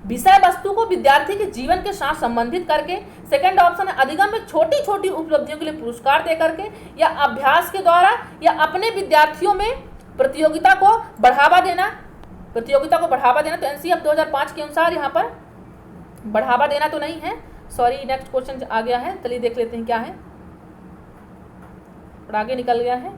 विषय वस्तु को विद्यार्थी के जीवन के साथ संबंधित करके। सेकंड ऑप्शन है अधिगम में छोटी छोटी उपलब्धियों के लिए पुरस्कार दे करके, या अभ्यास के द्वारा, या अपने विद्यार्थियों में प्रतियोगिता को बढ़ावा देना। तो एनसीएफ 2005 के अनुसार यहाँ पर बढ़ावा देना तो नहीं है, सॉरी नेक्स्ट क्वेश्चन आ गया है। चलिए देख लेते हैं क्या है, आगे निकल गया है।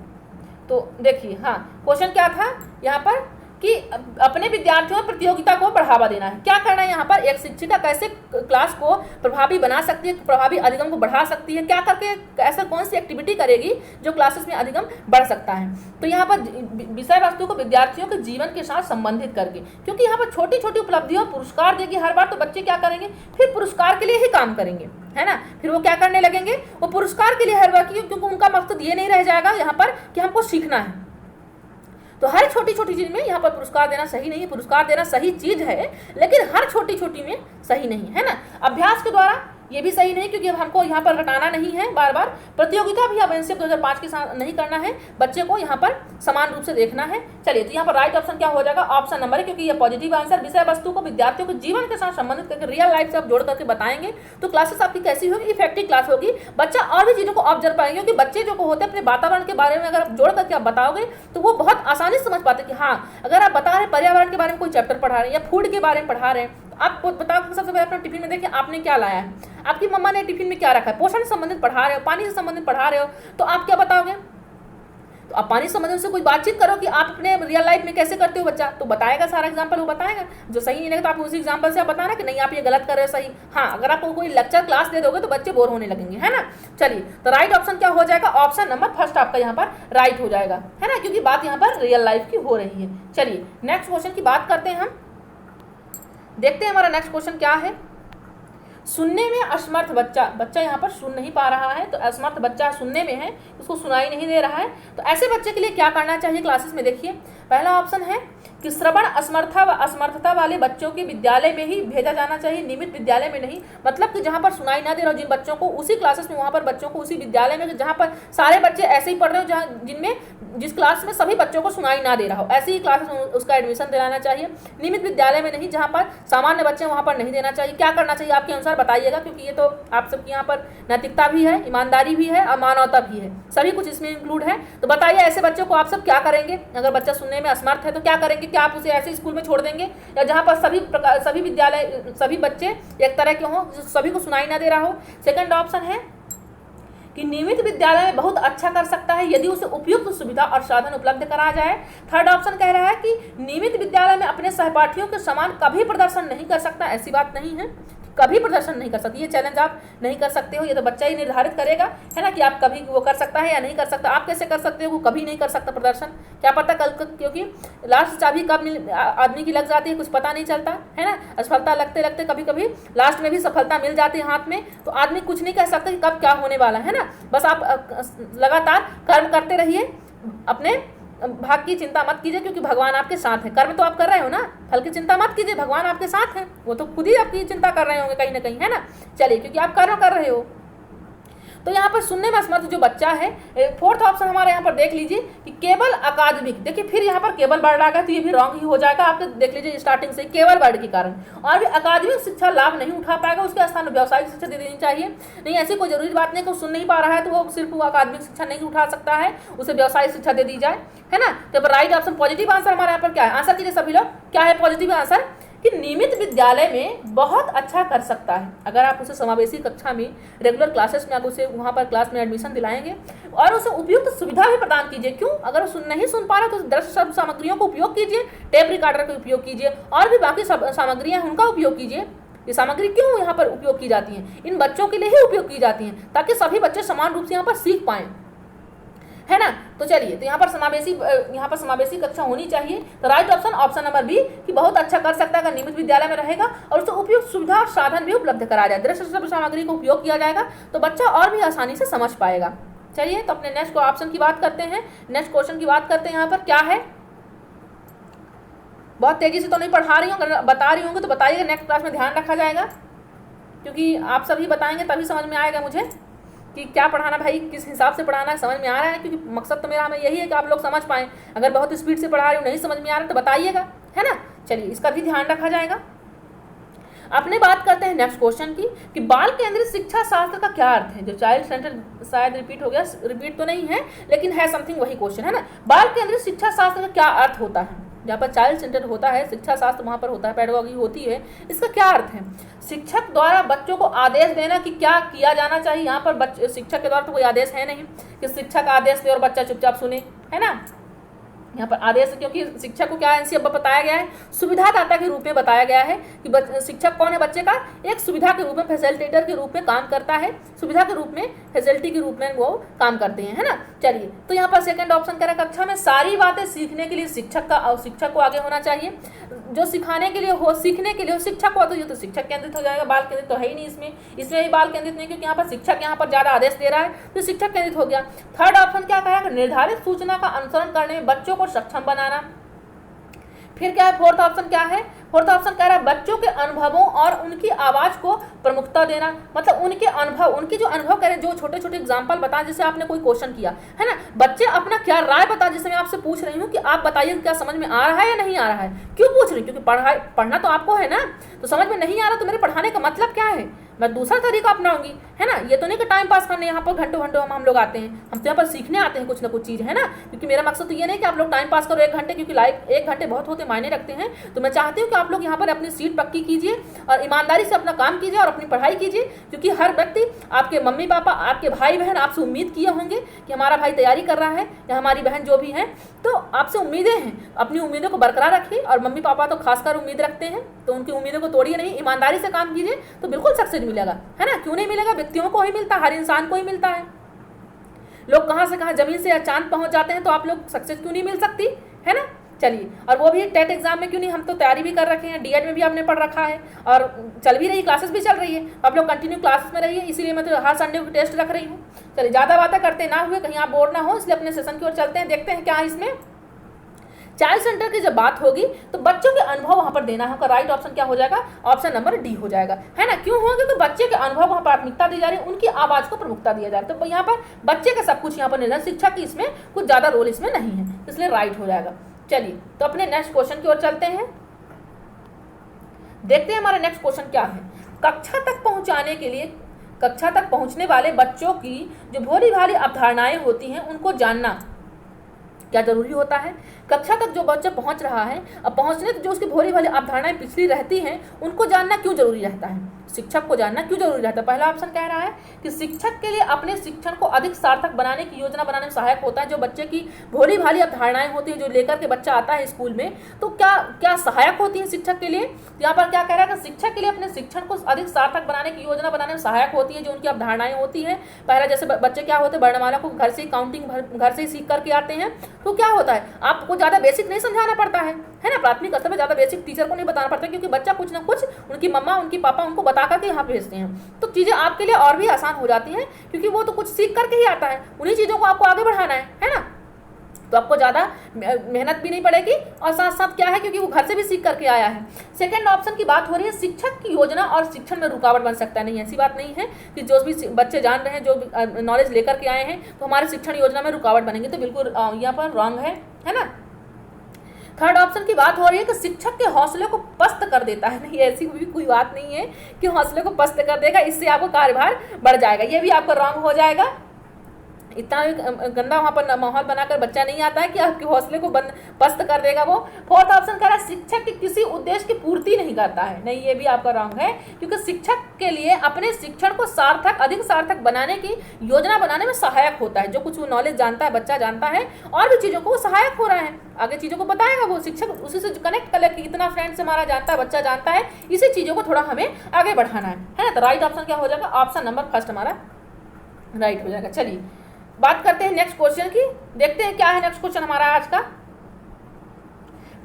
तो देखिए, हाँ, क्वेश्चन क्या था यहाँ पर कि अपने विद्यार्थियों में प्रतियोगिता को बढ़ावा देना है। क्या करना है यहाँ पर, एक शिक्षिका कैसे क्लास को प्रभावी बना सकती है, प्रभावी अधिगम को बढ़ा सकती है, क्या करके ऐसा कौन सी एक्टिविटी करेगी जो क्लासेस में अधिगम बढ़ सकता है। तो यहाँ पर विषय वस्तु को विद्यार्थियों के जीवन के साथ संबंधित करके, क्योंकि यहाँ पर छोटी छोटी उपलब्धियों पुरस्कार देगी हर बार, तो बच्चे क्या करेंगे, फिर पुरस्कार के लिए ही काम करेंगे, है ना। फिर वो क्या करने लगेंगे, वो पुरस्कार के लिए हर बार, क्योंकि उनका मकसद ये नहीं रह जाएगा यहाँ पर कि हमको सीखना है। तो हर छोटी छोटी चीज़ में यहाँ पर पुरस्कार देना सही नहीं है। पुरस्कार देना सही चीज़ है, लेकिन हर छोटी छोटी में सही नहीं है ना। अभ्यास के द्वारा ये भी सही नहीं, क्योंकि अब हमको यहाँ पर रटाना नहीं है बार बार। प्रतियोगिता भी अब एनसीएफ 2005 के साथ नहीं करना है, बच्चे को यहाँ पर समान रूप से देखना है। चलिए, तो यहाँ पर राइट ऑप्शन क्या हो जाएगा, ऑप्शन नंबर है, क्योंकि ये पॉजिटिव आंसर। विषय वस्तु को विद्यार्थियों के जीवन के साथ संबंधित करके रियल लाइफ से आप जोड़ करके बताएंगे तो क्लासेस आपकी कैसी होगी, इफेक्टिव क्लास होगी। बच्चा और भी चीज़ों को ऑब्जर्व पाएंगे, क्योंकि बच्चे जो होते हैं अपने वातावरण के बारे में अगर आप जोड़ करके आप बताओगे तो वो बहुत आसानी से समझ पाते हैं कि हाँ, अगर आप बता रहे हैं पर्यावरण के बारे में कोई चैप्टर पढ़ा रहे हैं या फूड के बारे में पढ़ा रहे हैं, आप बताओ सबसे पहले अपना टिफिन में देखिए आपने क्या लाया है, आपकी मम्मा ने टिफिन में क्या रखा है। पोषण से संबंधित पढ़ा रहे हो, पानी से संबंधित पढ़ा रहे हो, तो आप क्या बताओगे। तो आप पानी से संबंधित से कोई बातचीत करो कि आप अपने रियल लाइफ में कैसे करते हो, बच्चा तो बताएगा, सारा एग्जाम्पल वो बताएगा। जो सही नहीं लगे तो आप उसी एग्जाम्पल से आप बताना कि नहीं आप ये गलत कर रहे हो, सही। हाँ, अगर आपको कोई लेक्चर क्लास दे दोगे तो बच्चे बोर होने लगेंगे, है ना। चलिए, तो राइट ऑप्शन क्या हो जाएगा, ऑप्शन नंबर फर्स्ट आपका यहाँ पर राइट हो जाएगा, है ना, क्योंकि बात यहाँ पर रियल लाइफ की हो रही है। चलिए नेक्स्ट क्वेश्चन की बात करते हैं हम। देखते हैं हमारा नेक्स्ट क्वेश्चन क्या है। सुनने में असमर्थ बच्चा यहाँ पर सुन नहीं पा रहा है, तो असमर्थ बच्चा सुनने में है, उसको सुनाई नहीं दे रहा है। तो ऐसे बच्चे के लिए क्या करना चाहिए क्लासेस में, देखिए पहला ऑप्शन है कि श्रवण असमर्थता वाले बच्चों के विद्यालय में ही भेजा जाना चाहिए, नियमित विद्यालय में नहीं। मतलब कि जहाँ पर सुनाई ना दे रहा हो जिन बच्चों को, उसी क्लासेस में वहाँ पर बच्चों को उसी विद्यालय में जहाँ पर सारे बच्चे ऐसे ही पढ़ रहे हो, जहाँ जिनमें जिस क्लास में सभी बच्चों को सुनाई ना दे रहा हो, ऐसी ही क्लासेस में उसका एडमिशन दिलाना चाहिए। नियमित विद्यालय में नहीं, जहाँ पर सामान्य बच्चे वहाँ पर नहीं देना चाहिए। क्या करना चाहिए आपके अनुसार बताइएगा, क्योंकि ये तो आप सबके यहाँ पर नैतिकता भी है, ईमानदारी भी है और मानवता भी है, सभी कुछ इसमें इंक्लूड है। तो बताइए ऐसे बच्चों को आप सब क्या करेंगे? अगर बच्चा सुनने में असमर्थ है तो क्या करेंगे? क्या आप उसे ऐसे स्कूल में छोड़ देंगे या जहाँ पर सभी विद्यालय सभी बच्चे एक तरह के हों, सभी को सुनाई ना दे रहा हो? सेकंड ऑप्शन है कि नियमित विद्यालय में बहुत अच्छा कर सकता है यदि उसे उपयुक्त सुविधा और साधन उपलब्ध करा जाए। थर्ड ऑप्शन कह रहा है कि नियमित विद्यालय में अपने सहपाठियों के समान कभी प्रदर्शन नहीं कर सकता। ऐसी बात नहीं है, कभी प्रदर्शन नहीं कर सकती, ये चैलेंज आप नहीं कर सकते हो, ये तो बच्चा ही निर्धारित करेगा, है ना, कि आप कभी वो कर सकता है या नहीं कर सकता। आप कैसे कर सकते हो वो कभी नहीं कर सकता प्रदर्शन? क्या पता कल, क्योंकि लास्ट चाबी कब आदमी की लग जाती है कुछ पता नहीं चलता, है ना। असफलता लगते लगते कभी कभी लास्ट में भी सफलता मिल जाती है हाथ में, तो आदमी कुछ नहीं कह सकता कि कब क्या होने वाला है ना। बस आप लगातार कर्म करते रहिए, अपने भाग की चिंता मत कीजिए, क्योंकि भगवान आपके साथ है। कर्म तो आप कर रहे हो ना, फल की चिंता मत कीजिए, भगवान आपके साथ है, वो तो खुद ही आपकी चिंता कर रहे होंगे कहीं ना कहीं, है ना। चलिए, क्योंकि आप कर्म कर रहे हो। तो यहाँ पर सुनने में असमर्थ जो बच्चा है, फोर्थ ऑप्शन हमारे यहाँ पर देख लीजिए कि केवल अकादमिक, देखिए फिर यहाँ पर केवल वर्ड आ गया तो ये भी रॉन्ग ही हो जाएगा आपके, देख लीजिए स्टार्टिंग से केवल वर्ड के कारण, और भी अकादमिक शिक्षा लाभ नहीं उठा पाएगा, उसके स्थान में व्यावसायिक शिक्षा दे देनी चाहिए। नहीं, ऐसी कोई जरूरी बात नहीं कि वो सुन नहीं पा रहा है तो वो सिर्फ वो अकादमिक शिक्षा नहीं उठा सकता है, उसे व्यावसायिक शिक्षा दे दी जाए, है ना। तो राइट ऑप्शन पॉजिटिव आंसर हमारे यहाँ पर क्या है? आंसर कीजिए सभी लोग, क्या है पॉजिटिव आंसर? कि नियमित विद्यालय में बहुत अच्छा कर सकता है अगर आप उसे समावेशी कक्षा में रेगुलर क्लासेस में आप उसे वहाँ पर क्लास में एडमिशन दिलाएंगे और उसे उपयुक्त सुविधा भी प्रदान कीजिए। क्यों? अगर वो नहीं सुन पा रहा तो दृश्य शब्द सामग्रियों का उपयोग कीजिए, टेप रिकॉर्डर का उपयोग कीजिए, और भी बाकी सामग्रियाँ हैं उनका उपयोग कीजिए। ये सामग्री क्यों यहाँ पर उपयोग की जाती हैं? इन बच्चों के लिए ही उपयोग की जाती हैं, ताकि सभी बच्चे समान रूप से यहाँ पर सीख पाएँ, है ना। तो चलिए, तो यहाँ पर समावेशी कक्षा होनी चाहिए। तो राइट ऑप्शन नंबर बी कि बहुत अच्छा कर सकता है अगर नियमित विद्यालय में रहेगा और उसको उपयुक्त सुविधा और साधन भी उपलब्ध कराया जाए, दृश्य शब्द सामग्री का उपयोग किया जाएगा तो बच्चा और भी आसानी से समझ पाएगा। चलिए, तो अपने नेक्स्ट ऑप्शन की बात करते हैं, नेक्स्ट क्वेश्चन की बात करते हैं। यहाँ पर क्या है? बहुत तेजी से तो नहीं पढ़ा रही हूँ, अगर बता रही होंगे तो बताइएगा, नेक्स्ट क्लास में ध्यान रखा जाएगा, क्योंकि आप सभी बताएंगे तभी समझ में आएगा मुझे कि क्या पढ़ाना, भाई किस हिसाब से पढ़ाना है, समझ में आ रहा है। क्योंकि मकसद तो मेरा हमें यही है कि आप लोग समझ पाएँ। अगर बहुत स्पीड से पढ़ा रही हूँ, नहीं समझ में आ रहा तो बताइएगा, है ना। चलिए, इसका भी ध्यान रखा जाएगा। अपने बात करते हैं नेक्स्ट क्वेश्चन की कि बाल केंद्रित शिक्षा शास्त्र का क्या अर्थ है। जो चाइल्ड सेंटर, शायद रिपीट हो गया, रिपीट तो नहीं है लेकिन है समथिंग वही क्वेश्चन, है ना। बाल केंद्रित शिक्षा शास्त्र का क्या अर्थ होता है? जहाँ पर चाइल्ड सेंटर होता है, शिक्षा शास्त्र वहाँ पर होता है, पेडागोगी होती है, इसका क्या अर्थ है? शिक्षक द्वारा बच्चों को आदेश देना कि क्या किया जाना चाहिए। यहाँ पर शिक्षक के द्वारा तो कोई आदेश है नहीं कि शिक्षक आदेश दे और बच्चा चुपचाप सुने, है ना। यहाँ पर आदेश, क्योंकि शिक्षक को क्या एनसीएफ में बताया गया है, सुविधादाता के रूप में बताया गया है कि शिक्षक कौन है बच्चे का? एक सुविधा के रूप में, फैसिलिटेटर के रूप में काम करता है, सुविधा के रूप में, फैसिलिटी के रूप में वो काम करते हैं, है ना। चलिए, तो यहाँ पर सेकंड ऑप्शन कह रहा है कक्षा में सारी बातें सीखने के लिए शिक्षक को आगे होना चाहिए। जो सिखाने के लिए हो, सीखने के लिए हो, शिक्षक को, तो ये तो शिक्षक केंद्रित हो जाएगा, बाल केंद्रित तो है ही नहीं इसमें भी बाल केंद्रित नहीं, क्योंकि यहाँ पर शिक्षक यहाँ पर ज़्यादा आदेश दे रहा है तो शिक्षक केंद्रित हो गया। थर्ड ऑप्शन क्या कहा? निर्धारित सूचना का अनुसरण करने में बच्चों को सक्षम बनाना। फिर क्या है? फोर्थ ऑप्शन क्या है? फोर्थ ऑप्शन कह रहा है बच्चों के अनुभवों और उनकी आवाज को प्रमुखता देना। मतलब उनके अनुभव, उनकी जो अनुभव करें, जो छोटे छोटे एग्जाम्पल बताएं, जैसे आपने कोई क्वेश्चन किया है ना, बच्चे अपना क्या राय बता, जैसे मैं आपसे पूछ रही हूँ कि आप बताइए क्या समझ में आ रहा है या नहीं आ रहा है। क्यों पूछ रही हूँ? क्योंकि पढ़ना तो आपको है ना, तो समझ में नहीं आ रहा तो मेरे पढ़ाने का मतलब क्या है? मैं दूसरा तरीका अपनाऊंगी, है ना। ये तो नहीं कि टाइम पास करने यहाँ पर घंटों घंटों हम लोग आते हैं, हम तो यहाँ पर सीखने आते हैं कुछ ना कुछ चीज़, है ना। क्योंकि मेरा मकसद तो ये नहीं कि आप लोग टाइम पास करो 1 घंटे, क्योंकि लाइफ 1 घंटे बहुत होते मायने रखते हैं। तो मैं चाहती हूँ कि आप लोग यहाँ पर अपनी सीट पक्की कीजिए और ईमानदारी से अपना काम कीजिए और अपनी पढ़ाई कीजिए, क्योंकि हर व्यक्ति, आपके मम्मी पापा, आपके भाई बहन आपसे उम्मीद किए होंगे कि हमारा भाई तैयारी कर रहा है या हमारी बहन जो भी है, तो आपसे उम्मीदें हैं। अपनी उम्मीदों को बरकरार रखिए, और मम्मी पापा तो खासकर उम्मीद रखते हैं, तो उनकी उम्मीदों को तोड़िए नहीं, ईमानदारी से काम कीजिए तो बिल्कुल सक्सेस मिलेगा, है ना। क्यों नहीं मिलेगा? व्यक्तियों को ही मिलता है, हर इंसान को ही मिलता है। लोग कहाँ से कहाँ, जमीन से या चांद पहुंच जाते हैं, तो आप लोग सक्सेस क्यों नहीं मिल सकती, है ना। चलिए, और वो भी टेट एग्जाम में क्यों नहीं, हम तो तैयारी भी कर रखे हैं, डीएड में भी आपने पढ़ रखा है और चल भी रही, क्लासेस भी चल रही है, आप लोग कंटिन्यू क्लासेस में रहिए। इसीलिए मैं तो हर संडे को टेस्ट रख रही हूँ। चलिए, ज़्यादा बातें करते ना हुए, कहीं आप बोर ना हो, इसलिए अपने सेशन की ओर चलते हैं, देखते हैं क्या है इसमें। चाइल्ड सेंटर की जब बात होगी तो बच्चों के अनुभव वहां पर देना होगा। राइट ऑप्शन क्या हो जाएगा? ऑप्शन नंबर डी हो जाएगा, है ना। क्यों होगा? क्योंकि बच्चे के अनुभव वहां प्राथमिकता दी जा रही है, उनकी आवाज को प्रमुखता दिया जा रहा है। तो यहाँ पर बच्चे का सब कुछ यहाँ पर निर्णय, शिक्षा की इसमें कुछ ज्यादा रोल इसमें नहीं है, इसलिए राइट हो जाएगा। चलिए तो अपने नेक्स्ट क्वेश्चन की ओर चलते हैं, देखते हैं हमारा नेक्स्ट क्वेश्चन क्या है। कक्षा तक पहुंचाने के लिए, कक्षा तक पहुंचने वाले बच्चों की जो भोली भाली अवधारणाएं होती हैं उनको जानना क्या जरूरी होता है? कक्षा तक जो बच्चा पहुंच रहा है, अब पहुंचने जो उसकी भोली भाली अवधारणाएं पिछली रहती हैं उनको जानना क्यों जरूरी रहता है? शिक्षक को जानना क्यों जरूरी रहता है? पहला ऑप्शन कह रहा है कि शिक्षक के लिए अपने शिक्षण को अधिक सार्थक बनाने की योजना बनाने में सहायक होता है। जो बच्चे की भोली भाली अवधारणाएं होती हैं जो लेकर के बच्चा आता है स्कूल में, तो क्या क्या सहायक होती है शिक्षक के लिए? यहाँ पर क्या कह रहा है कि शिक्षक के लिए अपने शिक्षण को अधिक सार्थक बनाने की योजना बनाने में सहायक होती है जो उनकी अवधारणाएं होती है। पहला जैसे बच्चे क्या होते हैं, वर्णमाला को घर से काउंटिंग घर से ही सीख करके आते हैं, तो क्या होता है आपको ज़्यादा बेसिक नहीं समझाना पड़ता है ना। प्राथमिक स्तर में ज़्यादा बेसिक टीचर को नहीं बताना पड़ता, क्योंकि बच्चा कुछ ना कुछ उनकी मम्मा उनकी पापा उनको बता करके यहाँ भेजते हैं, तो चीज़ें आपके लिए और भी आसान हो जाती हैं, क्योंकि वो तो कुछ सीख करके ही आता है, उन्हीं चीज़ों को आपको आगे बढ़ाना है ना। तो आपको ज़्यादा मेहनत भी नहीं पड़ेगी, और साथ साथ क्या है क्योंकि वो घर से भी सीख करके आया है। सेकंड ऑप्शन की बात हो रही है, शिक्षक की योजना और शिक्षण में रुकावट बन सकता है। नहीं, ऐसी बात नहीं है कि जो भी बच्चे जान रहे हैं, जो भी नॉलेज लेकर के आए हैं, तो हमारे शिक्षण योजना में रुकावट बनेंगे, तो बिल्कुल यहाँ पर रॉन्ग है ना। थर्ड ऑप्शन की बात हो रही है कि शिक्षक के हौसले को पस्त कर देता है। नहीं, ऐसी भी कोई बात नहीं है कि हौसले को पस्त कर देगा, इससे आपको कार्यभार बढ़ जाएगा, ये भी आपका रॉन्ग हो जाएगा। इतना गंदा वहाँ पर माहौल बनाकर बच्चा नहीं आता है कि आपके हौसले को पस्त कर देगा वो। फोर्थ ऑप्शन कह रहा है शिक्षक के किसी उद्देश्य की पूर्ति नहीं करता है। नहीं, ये भी आपका रॉन्ग है, क्योंकि शिक्षक के लिए अपने शिक्षण को सार्थक अधिक सार्थक बनाने की योजना बनाने में सहायक होता है। जो कुछ वो नॉलेज जानता है, बच्चा जानता है, और भी चीज़ों को वो सहायक हो रहा है, आगे चीज़ों को बताएगा वो शिक्षक, उसी से कनेक्ट कर लेकर इतना फ्रेंड से हमारा जानता है, बच्चा जानता है, इसी चीज़ों को थोड़ा हमें आगे बढ़ाना है ना। तो राइट ऑप्शन क्या हो जाएगा? ऑप्शन नंबर फर्स्ट हमारा राइट हो जाएगा। चलिए बात करते हैं नेक्स्ट क्वेश्चन की, देखते हैं क्या है नेक्स्ट क्वेश्चन हमारा आज का।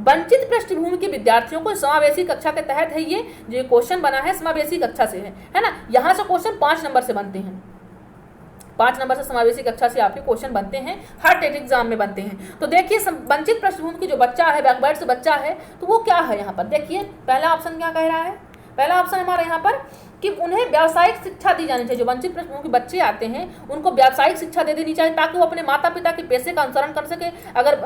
वंचित पृष्ठभूमि के विद्यार्थियों को समावेशी कक्षा के तहत है, ये जो क्वेश्चन बना है समावेशी कक्षा से है ना। यहाँ से क्वेश्चन 5 नंबर से बनते हैं, 5 नंबर से समावेशी कक्षा से आपके क्वेश्चन बनते हैं, हर टेट एग्जाम में बनते हैं। तो देखिए वंचित पृष्ठभूमि की जो बच्चा है, बैकवर्ड से बच्चा है, तो वो क्या है यहाँ पर देखिए। पहला ऑप्शन क्या कह रहा है? पहला ऑप्शन हमारा यहाँ पर कि उन्हें व्यावसायिक शिक्षा दी जानी चाहिए। जो वंचित पृष्ठभूमि के बच्चे आते हैं उनको व्यावसायिक शिक्षा दे देनी चाहिए, ताकि वो अपने माता पिता के पेशे का अनुसरण कर सके। अगर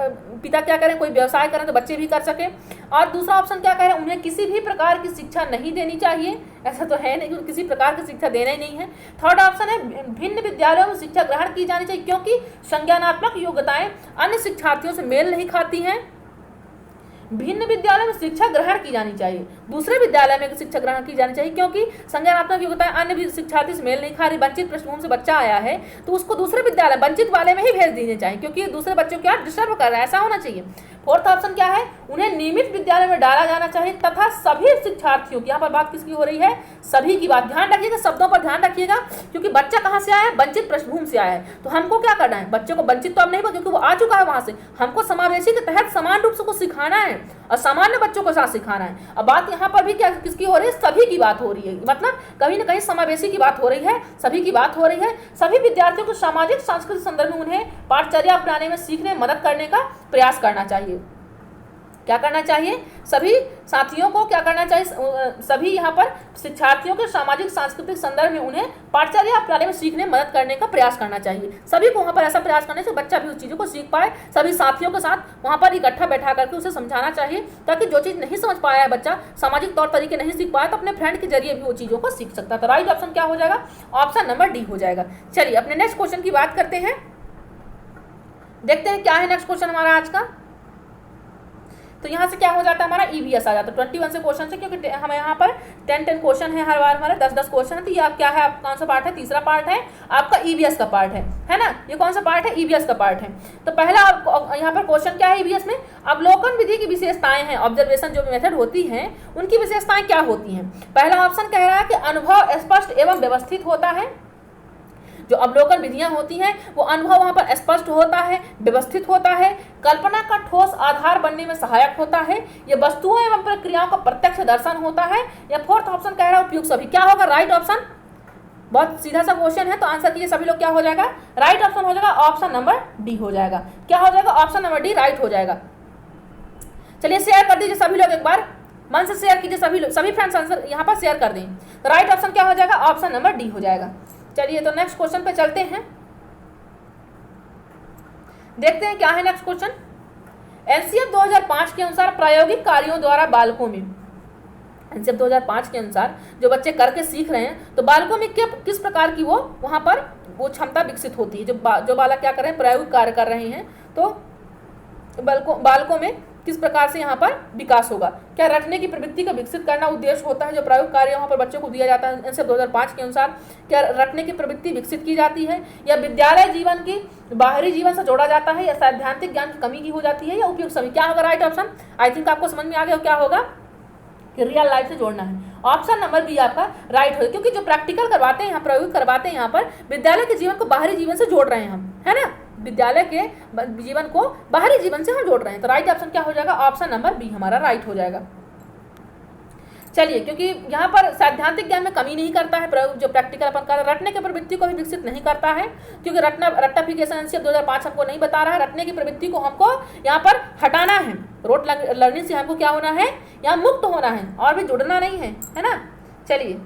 पिता क्या करें, कोई व्यवसाय करें, तो बच्चे भी कर सके। और दूसरा ऑप्शन क्या कह रहे हैं, उन्हें किसी भी प्रकार की शिक्षा नहीं देनी चाहिए। ऐसा तो है नहीं कि किसी प्रकार की शिक्षा देना ही नहीं है। थर्ड ऑप्शन है भिन्न विद्यालयों में शिक्षा ग्रहण की जानी चाहिए, क्योंकि संज्ञानात्मक योग्यताएं अन्य शिक्षार्थियों से मेल नहीं खाती हैं। भिन्न विद्यालय में शिक्षा ग्रहण की जानी चाहिए, दूसरे विद्यालय में शिक्षा ग्रहण की जानी चाहिए, क्योंकि संज्ञानात्मक योग्यताएं अन्य भी शिक्षार्थी से मेल नहीं खा रही। वंचित पृष्ठभूमि से बच्चा आया है तो उसको दूसरे विद्यालय वंचित वाले में ही भेज देने चाहिए, क्योंकि दूसरे बच्चों को डिस्टर्ब कर रहा है, ऐसा होना चाहिए। फोर्थ ऑप्शन क्या है, उन्हें नियमित विद्यालय में डाला जाना चाहिए तथा सभी शिक्षार्थियों की, यहाँ पर बात किसकी हो रही है, सभी की बात। ध्यान रखिएगा, शब्दों पर ध्यान रखिएगा, क्योंकि बच्चा कहाँ से आया है, वंचित पृष्ठभूमि से आया है। तो हमको क्या करना है, बच्चे को वंचित तो अब नहीं, क्योंकि वो आ चुका है वहां से, हमको समावेशी के तहत समान रूप से को सिखाना है और सामान्य बच्चों के साथ सिखाना है। अब बात यहाँ पर भी क्या किसकी हो रही है, सभी की बात हो रही है, मतलब कहीं ना कहीं समावेशी की बात हो रही है, सभी की बात हो रही है। सभी विद्यार्थियों को सामाजिक सांस्कृतिक संदर्भ में उन्हें पाठचर्या अपनाने में सीखने में मदद करने का प्रयास करना चाहिए। क्या करना चाहिए, सभी साथियों को क्या करना चाहिए, सभी यहाँ पर शिक्षार्थियों के सामाजिक सांस्कृतिक संदर्भ में उन्हें पाठचर्या अपनाने में सीखने में मदद करने का प्रयास करना चाहिए। सभी को वहाँ पर ऐसा प्रयास करने से बच्चा भी उस चीज़ों को सीख पाए। सभी साथियों के साथ वहाँ पर इकट्ठा बैठा करके उसे समझाना चाहिए, ताकि जो चीज़ नहीं समझ पाया है बच्चा, सामाजिक तौर तरीके नहीं सीख पाया, तो अपने फ्रेंड के जरिए भी वो चीज़ों को सीख सकता है। तो राइट ऑप्शन क्या हो जाएगा, ऑप्शन नंबर डी हो जाएगा। चलिए अपने नेक्स्ट क्वेश्चन की बात करते हैं, देखते हैं क्या है नेक्स्ट क्वेश्चन हमारा आज का। तो यहाँ से क्या हो जाता है, हमारा ईवीएस आ जाता है 21 से क्वेश्चन से, क्योंकि हमें यहाँ पर 10 क्वेश्चन है, हर बार हमारे 10 क्वेश्चन है। तो ये क्या है, आपका कौन सा पार्ट है, तीसरा पार्ट है आपका ईवीएस का पार्ट है ना। ये कौन सा पार्ट है, ईवीएस का पार्ट है। तो पहला यहाँ पर क्वेश्चन क्या है ईवीएस में, अवलोकन विधि की विशेषताएं हैं, ऑब्जर्वेशन जो मेथड होती है उनकी विशेषताएं क्या होती हैं। पहला ऑप्शन कह रहा है कि अनुभव स्पष्ट एवं व्यवस्थित होता है। जो अवलोकन विधियां होती हैं वो अनुभव वहां पर स्पष्ट होता है, व्यवस्थित होता है, कल्पना का ठोस आधार बनने में सहायक होता है, ये वस्तुओं एवं प्रक्रियाओं का प्रत्यक्ष दर्शन होता है। या फोर्थ ऑप्शन कह रहा है उपयुक्त सभी। क्या होगा राइट ऑप्शन, बहुत सीधा सा क्वेश्चन है, तो आंसर कीजिए सभी लोग, क्या हो जाएगा, राइट ऑप्शन हो जाएगा, ऑप्शन नंबर डी हो जाएगा। क्या हो जाएगा, ऑप्शन नंबर डी राइट हो जाएगा। चलिए शेयर कर दीजिए सभी लोग, एक बार मन से शेयर कीजिए सभी लोग, सभी फ्रेंड्स आंसर यहाँ पर शेयर कर दें। तो राइट ऑप्शन क्या हो जाएगा? ऑप्शन नंबर डी हो जाएगा। चलिए तो नेक्स्ट क्वेश्चन पे चलते हैं, देखते हैं क्या है नेक्स्ट क्वेश्चन। एनसीएफ 2005 के अनुसार प्रायोगिक कार्यों द्वारा बालकों में, एनसीएफ 2005 के अनुसार जो बच्चे करके सीख रहे हैं, तो बालकों में किस प्रकार की वो वहाँ पर वो क्षमता विकसित होती है। जो बालक क्या कर रहे हैं, प्रायोगिक कार्य कर रहे हैं, तो बालकों में किस प्रकार से यहाँ पर विकास होगा। क्या रटने की प्रवृत्ति का विकसित करना उद्देश्य होता है जो प्रायोगिक कार्य वहाँ पर बच्चों को दिया जाता है एनसीएफ 2005 के अनुसार? क्या रटने की प्रवृत्ति विकसित की जाती है, या विद्यालय जीवन की बाहरी जीवन से जोड़ा जाता है, या सैद्धांतिक ज्ञान की कमी की हो जाती है, या उपयुक्त सभी? क्या होगा राइट ऑप्शन? आई थिंक आपको समझ में आ गया क्या होगा कि रियल लाइफ से जोड़ना है। ऑप्शन नंबर बी आपका राइट होगा, क्योंकि जो प्रैक्टिकल करवाते हैं यहाँ, प्रयोग करवाते हैं यहाँ पर, विद्यालय के जीवन को बाहरी जीवन से जोड़ रहे हैं हम, है ना, विद्यालय के जीवन को बाहरी जीवन से हम जोड़ रहे हैं। तो राइट ऑप्शन क्या हो जाएगा? ऑप्शन नंबर बी हमारा राइट हो जाएगा। चलिए, क्योंकि यहाँ पर सैद्धांतिक ज्ञान में कमी नहीं करता है, प्रयोग जो प्रैक्टिकल अपन कर, रटने की प्रवृत्ति को भी विकसित नहीं करता है, क्योंकि रट्टाफिकेशन एनसीएफ 2005 हमको नहीं बता रहा है। रटने की प्रवृत्ति को हमको यहाँ पर हटाना है, रोट लर्निंग से हमको क्या होना है, यहाँ मुक्त होना है, और भी जुड़ना नहीं है ना। चलिए,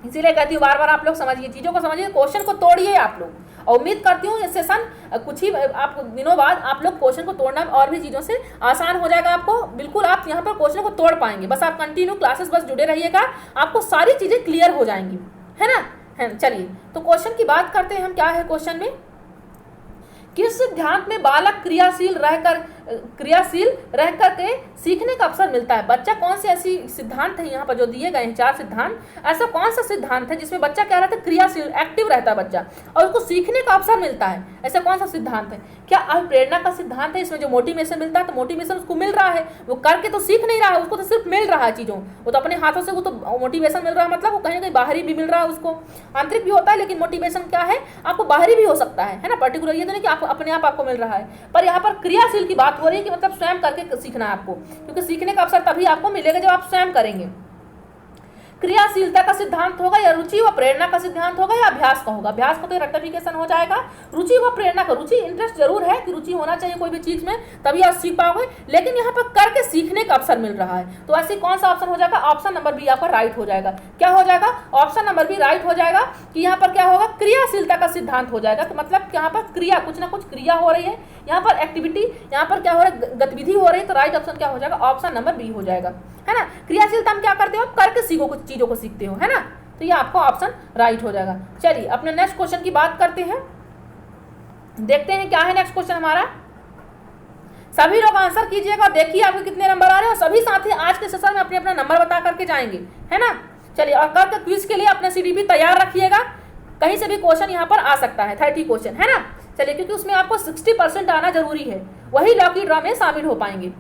इसीलिए कहती हूँ बार बार आप लोग समझिए, चीज़ों को समझिए, क्वेश्चन को तोड़िए आप लोग, और उम्मीद करती हूँ ये सेशन कुछ ही आप दिनों बाद आप लोग क्वेश्चन को तोड़ना और भी चीज़ों से आसान हो जाएगा आपको। बिल्कुल आप यहाँ पर क्वेश्चन को तोड़ पाएंगे, बस आप कंटिन्यू क्लासेस बस जुड़े रहिएगा, आपको सारी चीज़ें क्लियर हो जाएंगी, है ना। है, चलिए तो क्वेश्चन की बात करते हैं हम। क्या है क्वेश्चन में? किस सिद्धांत में बालक क्रियाशील रह करके सीखने का अवसर मिलता है? बच्चा कौन से ऐसी सिद्धांत है यहाँ पर जो दिए गए हैं, 4 सिद्धांत, ऐसा कौन सा सिद्धांत है जिसमें बच्चा क्या रहता है, क्रियाशील, एक्टिव रहता है बच्चा, और उसको सीखने का अवसर मिलता है? ऐसा कौन सा सिद्धांत है? क्या प्रेरणा का सिद्धांत है? इसमें जो मोटिवेशन मिलता है, तो मोटिवेशन उसको मिल रहा है, वो करके तो सीख नहीं रहा है, उसको तो सिर्फ मिल रहा है चीज़ों, वो तो अपने हाथों से, वो तो मोटिवेशन मिल रहा है, मतलब वो कहीं ना कहीं बाहरी भी मिल रहा है उसको, आंतरिक भी होता है, लेकिन मोटिवेशन क्या है, आपको बाहरी भी हो सकता है ना, पर्टिकुलर ये तो नहीं कि आपको अपने आप आपको मिल रहा है। पर यहाँ पर क्रियाशील की बात हो रही है कि मतलब स्वयं करके सीखना है आपको, क्योंकि सीखने का अवसर तभी आपको मिलेगा जब आप स्वयं करेंगे। क्रियाशीलता का सिद्धांत होगा, या रुचि व प्रेरणा का सिद्धांत होगा, या अभ्यास का होगा? अभ्यास का तो रेक्टिफिकेशन हो जाएगा। रुचि व प्रेरणा का, रुचि इंटरेस्ट जरूर है कि रुचि होना चाहिए कोई भी चीज में, तभी आप सीख पाओगे, लेकिन यहाँ पर करके सीखने का अवसर मिल रहा है, तो ऐसी कौन सा ऑप्शन हो जाएगा? ऑप्शन नंबर बी आपका राइट हो जाएगा। क्या हो जाएगा? ऑप्शन नंबर बी राइट हो जाएगा कि यहाँ पर क्या होगा, क्रियाशीलता का सिद्धांत हो जाएगा। तो मतलब यहाँ पर क्रिया, कुछ ना कुछ क्रिया हो रही है, यहाँ पर एक्टिविटी, यहाँ पर क्या हो रहा है, गतिविधि हो रही है, तो राइट ऑप्शन क्या हो जाएगा? ऑप्शन नंबर बी हो जाएगा, है ना। क्रियाशीलता हम क्या करते हो, करके सीखो, कुछ चीजों को सीखते हो, है ना, तो ये आपको ऑप्शन राइट हो जाएगा। चलिए अपने नेक्स्ट क्वेश्चन की बात करते हैं, देखते हैं क्या है नेक्स्ट क्वेश्चन हमारा। सभी लोग आंसर कीजिएगा, देखिए आपके कितने नंबर आ रहे हैं, और सभी साथी आज के सेशन में अपने अपना नंबर बता करके जाएंगे, है ना। चलिए, और कल के क्विज के लिए अपना CDP तैयार रखिएगा, कहीं से भी क्वेश्चन यहाँ पर आ सकता है, 30 क्वेश्चन, है ना। चलिए, क्योंकि उसमें आपको 60% आना जरूरी है, वही लकी ड्रॉ में शामिल हो पाएंगे।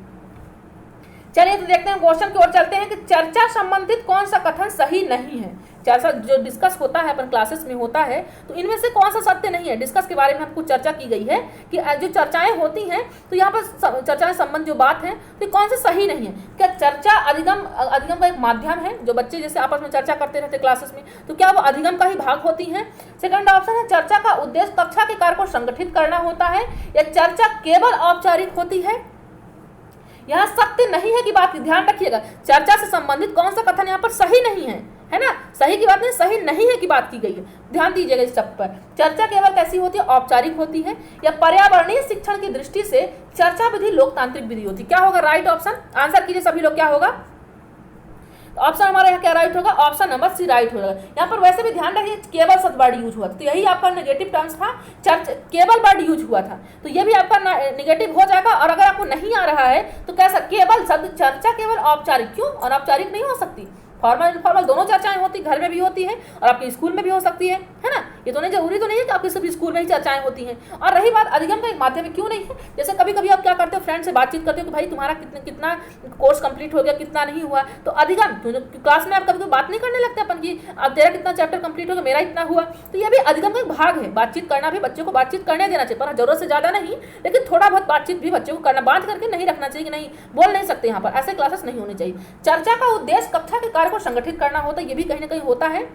चलिए तो देखते हैं, क्वेश्चन की ओर चलते हैं कि चर्चा संबंधित कौन सा कथन सही नहीं है। चर्चा जो डिस्कस होता है अपन क्लासेस में होता है, तो इनमें से कौन सा सत्य नहीं है। डिस्कस के बारे में हमको चर्चा की गई है कि जो चर्चाएं होती हैं, तो यहाँ पर चर्चाएं संबंध जो बात है, तो कौन सा सही नहीं है। क्या चर्चा अधिगम का एक माध्यम है, जो बच्चे जैसे आपस में चर्चा करते रहते क्लासेस में, तो क्या वो अधिगम का ही भाग होती है? सेकंड ऑप्शन है, चर्चा का उद्देश्य कक्षा के कार्य को संगठित करना होता है, या चर्चा केवल औपचारिक होती है। यहाँ सत्य नहीं है की बात ध्यान रखिएगा, चर्चा से संबंधित कौन सा कथन यहाँ पर सही नहीं है, है ना। सही की बात नहीं, सही नहीं है की बात की गई है, ध्यान दीजिएगा इस शब्द पर। चर्चा केवल कैसी होती है, औपचारिक होती है, या पर्यावरणीय शिक्षण की दृष्टि से चर्चा विधि लोकतांत्रिक विधि होती है। क्या होगा राइट ऑप्शन? आंसर कीजिए सभी लोग, क्या होगा ऑप्शन हमारा यहाँ क्या राइट होगा? ऑप्शन नंबर सी राइट होगा। यहाँ पर वैसे भी ध्यान रखिए, केवल शब्द वर्ड यूज हुआ था, तो यही आपका नेगेटिव टर्म्स था, केवल वर्ड यूज हुआ था, तो ये भी आपका नेगेटिव हो जाएगा। और अगर आपको नहीं आ रहा है तो कैसा, केवल शब्द चर्चा केवल औपचारिक, क्यों अनौपचारिक नहीं हो सकती? फॉर्मल इनफॉर्मल दोनों चर्चाएं होती, घर में भी होती है और आपके स्कूल में भी हो सकती है ना। ये तो नहीं, जरूरी तो नहीं है कि आपके सभी स्कूल में ही चर्चाएं होती हैं। और रही बात अधिगम का एक माध्यम है, क्यों नहीं है? जैसे कभी कभी आप क्या करते हो, फ्रेंड से बातचीत करते हो कि भाई तुम्हारा कितना कोर्स कंप्लीट हो गया, कितना नहीं हुआ, तो अधिगम क्लास में आप कभी बात नहीं करने लगते अपन की, अब तेरा कितना चैप्टर कंप्लीट हो गया, मेरा इतना हुआ, तो ये भी अधिगम का एक भाग है। बातचीत करना भी, बच्चे को बातचीत करने देना चाहिए, पर जरूरत से ज्यादा नहीं, लेकिन थोड़ा बहुत बातचीत भी बच्चे को करना, बात करके नहीं रखना चाहिए कि नहीं बोल नहीं सकते, यहाँ पर ऐसे क्लासेस नहीं होने चाहिए। चर्चा का उद्देश्य कक्षा के कार्य को संगठित करना होता है, ये भी कहीं ना कहीं होता है।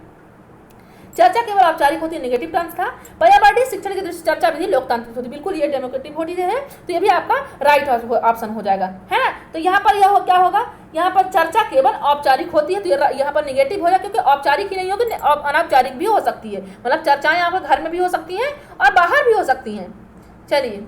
चर्चा केवल औपचारिक होती है, नेगेटिव टर्म्स था। पर्यावरणीय शिक्षण की दृष्टि चर्चा विधि लोकतांत्रिक होती है, बिल्कुल ये डेमोक्रेटिक होती है, तो ये भी आपका राइट ऑप्शन हो जाएगा, है ना। तो यहाँ पर यह क्या होगा, यहाँ पर चर्चा केवल औपचारिक होती है, तो यहाँ पर नेगेटिव हो जाए, क्योंकि औपचारिक ही नहीं होगी, अनौपचारिक भी हो सकती है, मतलब चर्चाएं आपके घर में भी हो सकती हैं और बाहर भी हो सकती हैं। चलिए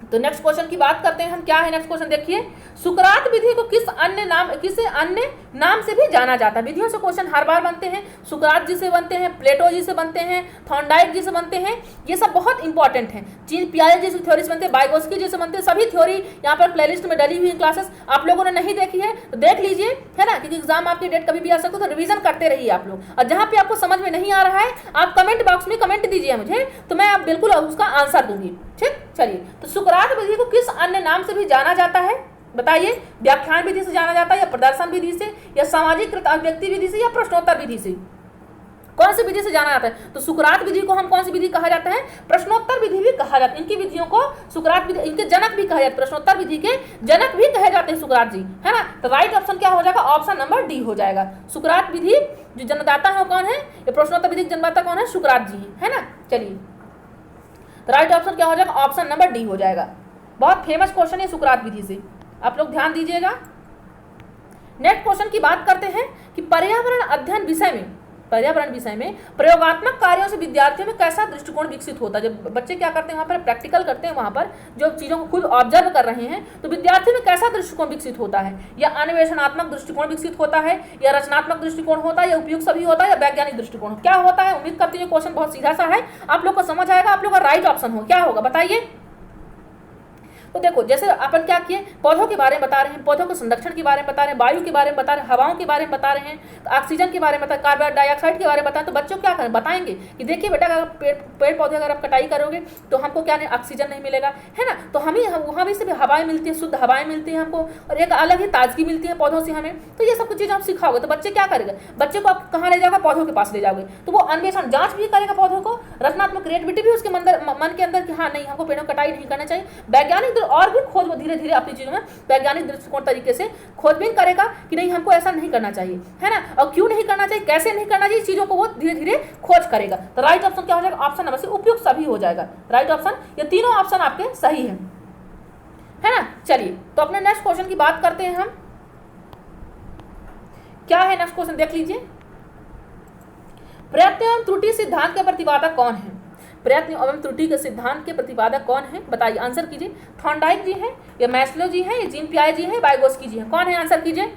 तो नेक्स्ट क्वेश्चन की बात करते हैं हम। क्या है नेक्स्ट क्वेश्चन, देखिए, सुकरात विधि को किस अन्य नाम से भी जाना जाता है। विधियों से क्वेश्चन हर बार बनते हैं, सुकरात जी से बनते हैं, प्लेटो जी से बनते हैं, थॉर्नडाइक जी से बनते हैं, ये सब बहुत इंपॉर्टेंट हैं। जीन पियाजे जी से थ्योरी से बनते हैं, वाइगोत्स्की जी से बनते हैं, सभी थ्योरी यहाँ पर प्लेलिस्ट में डली हुई क्लासेस, आप लोगों ने नहीं देखी है तो देख लीजिए, है ना, क्योंकि एग्जाम आपकी डेट कभी भी आ सकता है, तो रिवीजन करते रहिए आप लोग। और जहाँ पे आपको समझ में नहीं आ रहा है आप कमेंट बॉक्स में कमेंट दीजिए मुझे, तो मैं बिल्कुल उसका आंसर दूंगी, ठीक। चलिए, तो सुकरात विधि को किस अन्य नाम से भी जाना जाता है, बताइए। व्याख्यान विधि से जाना जाता है, या प्रदर्शन विधि से, या सामाजिक अभिव्यक्ति विधि से, या प्रश्नोत्तर विधि से, कौन सी विधि से जाना जाता है। तो सुकरात विधि को हम कौन सी विधि कहा जाता है, प्रश्नोत्तर विधि भी कहा जाता है। इनकी विधियों को सुकरात विधि, इनके जनक भी कहा जाता है, प्रश्नोत्तर विधि के जनक भी कहे जाते हैं सुकरात जी, है ना। तो राइट ऑप्शन क्या हो जाएगा, ऑप्शन नंबर डी हो जाएगा। सुकरात विधि जो जन्मदाता है कौन है, ये प्रश्नोत्तर विधि के जन्मदाता कौन है, सुकरात जी, है ना। चलिए, तो राइट ऑप्शन क्या हो जाएगा, ऑप्शन नंबर डी हो जाएगा। बहुत फेमस क्वेश्चन है सुकरात विधि से, आप लोग ध्यान दीजिएगा। नेक्स्ट क्वेश्चन की बात करते हैं कि पर्यावरण अध्ययन विषय में प्रयोगात्मक कार्यों से विद्यार्थियों में कैसा दृष्टिकोण विकसित होता है। जब बच्चे क्या करते हैं, वहाँ पर प्रैक्टिकल करते हैं, वहाँ पर जो चीज़ों को खुद ऑब्जर्व कर रहे हैं, तो विद्यार्थियों में कैसा दृष्टिकोण विकसित होता है। या अन्वेषणात्मक दृष्टिकोण विकसित होता है, या रचनात्मक दृष्टिकोण होता है, या उपयुक्त सभी होता है, या वैज्ञानिक दृष्टिकोण क्या होता है। उम्मीद करती हूँ क्वेश्चन बहुत सीधा सा है, आप लोग को समझ आएगा। आप लोग का राइट ऑप्शन हो क्या होगा, बताइए। तो देखो, जैसे अपन क्या किए, पौधों के बारे में बता रहे हैं, पौधों के संरक्षण के बारे में बता रहे हैं, वायु के बारे में बता रहे हैं, हवाओं के बारे में बता रहे हैं, ऑक्सीजन के बारे में बता, कार्बन डाइऑक्साइड के बारे में बताएं, तो बच्चों क्या करें, बताएंगे कि देखिए बेटा, अगर पेड़ पौधे अगर आप कटाई करोगे तो हमको क्या नहीं, ऑक्सीजन नहीं मिलेगा, है ना। तो हमें वहाँ भी सिर्फ हवाएं मिलती है, शुद्ध हवाएं मिलती हैं हमको, और एक अलग ही ताजगी मिलती है पौधों से हमें। तो ये सब कुछ चीज़ आप सिखाओगे तो बच्चे क्या करेगा, बच्चे को आप कहाँ ले जाओगे, पौधों के पास ले जाओगे, तो वो अन्वेषण जांच भी करेगा पौधों को, रचनात्मक क्रिएटिविटी भी उसके मन के अंदर कि हाँ नहीं, हमको पेड़ों कटाई नहीं करना चाहिए। वैज्ञानिक और भी खोज धीरे धीरे अपनी चीजों में वैज्ञानिक दृष्टिकोण तरीके से खोजबीन करेगा कि नहीं, हमको ऐसा नहीं करना चाहिए, है ना, और क्यों नहीं करना चाहिए, कैसे नहीं करना चाहिए, चीजों को वो धीरे धीरे खोज करेगा। तो राइट ऑप्शन क्या हो जाएगा, ऑप्शन नंबर सी, उपयुक्त सभी हो जाएगा। राइट ऑप्शन, ये तीनों ऑप्शन आपके सही है ना। चलिए, तो अपने नेक्स्ट क्वेश्चन की बात करते हैं हम। क्या है नेक्स्ट क्वेश्चन, देख लीजिए। प्रयत्न एवं त्रुटि सिद्धांत के प्रतिपादक कौन है। प्रयत्न एवं त्रुटि के सिद्धांत के प्रतिपादक कौन है, बताइए, आंसर कीजिए। थॉर्नडाइक जी हैं, या मैस्लो जी हैं, या जीन पियाजे जी हैं, वाइगोत्स्की जी हैं, कौन है, आंसर कीजिए।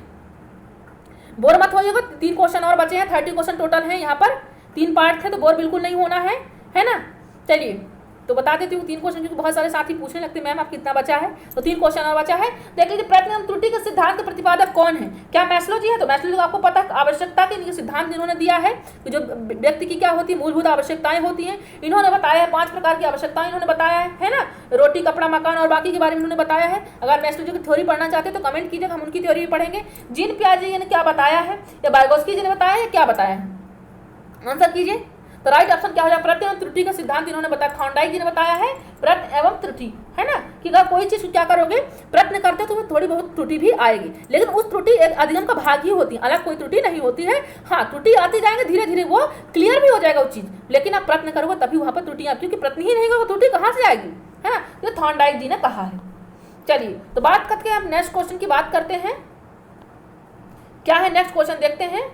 बोर मत होइएगा, 3 क्वेश्चन और बचे हैं, 30 क्वेश्चन टोटल हैं, यहाँ पर 3 पार्ट थे, तो बोर बिल्कुल नहीं होना है ना। चलिए, तो बता देती हूँ 3 क्वेश्चन, क्योंकि बहुत सारे साथी पूछने लगते हैं मैम आप कितना बचा है, तो 3 क्वेश्चन और बचा है। देख लीजिए, प्रयत्न एवं त्रुटि के सिद्धांत के प्रतिपादक कौन है। क्या मैस्लो जी है, तो मैस्लो जी को आपको पता है आवश्यकता के सिद्धांत इन्होंने दिया है कि जो व्यक्ति की क्या होती है, मूलभूत आवश्यकताएं होती हैं, इन्होंने बताया है 5 प्रकार की आवश्यकताएं इन्होंने बताया है ना, रोटी, कपड़ा, मकान और बाकी के बारे में इन्होंने बताया है। अगर मैस्लो जी की थ्योरी पढ़ना चाहते हैं तो कमेंट कीजिएगा, हम उनकी थ्योरी भी पढ़ेंगे। जीन पियाजे जी ने क्या बताया है, या वाइगोत्स्की जी ने बताया है, क्या बताया है, आंसर कीजिए। तो राइट ऑप्शन क्या हो जाएगा, प्रयत्न एवं त्रुटि का सिद्धांत इन्होंने बताया, थॉर्नडाइक जी ने बताया है प्रयत्न एवं त्रुटि, है ना, कि अगर कोई चीज क्या करोगे, प्रयत्न करते हो तो उसमें थोड़ी बहुत त्रुटि भी आएगी, लेकिन उस त्रुटि एक अधिगम का भाग ही होती है, अलग कोई त्रुटि नहीं होती है। हाँ, त्रुटि आती जाएंगे, धीरे धीरे वो क्लियर भी हो जाएगा वो चीज, लेकिन आप प्रयत्न करोगे तभी वहां पर त्रुटियां, क्योंकि प्रयत्न ही नहीं होगा त्रुटि कहाँ से आएगी, है ना, जो थॉर्नडाइक जी ने कहा है। चलिए, तो बात करके हम नेक्स्ट क्वेश्चन की बात करते हैं। क्या है नेक्स्ट क्वेश्चन, देखते हैं।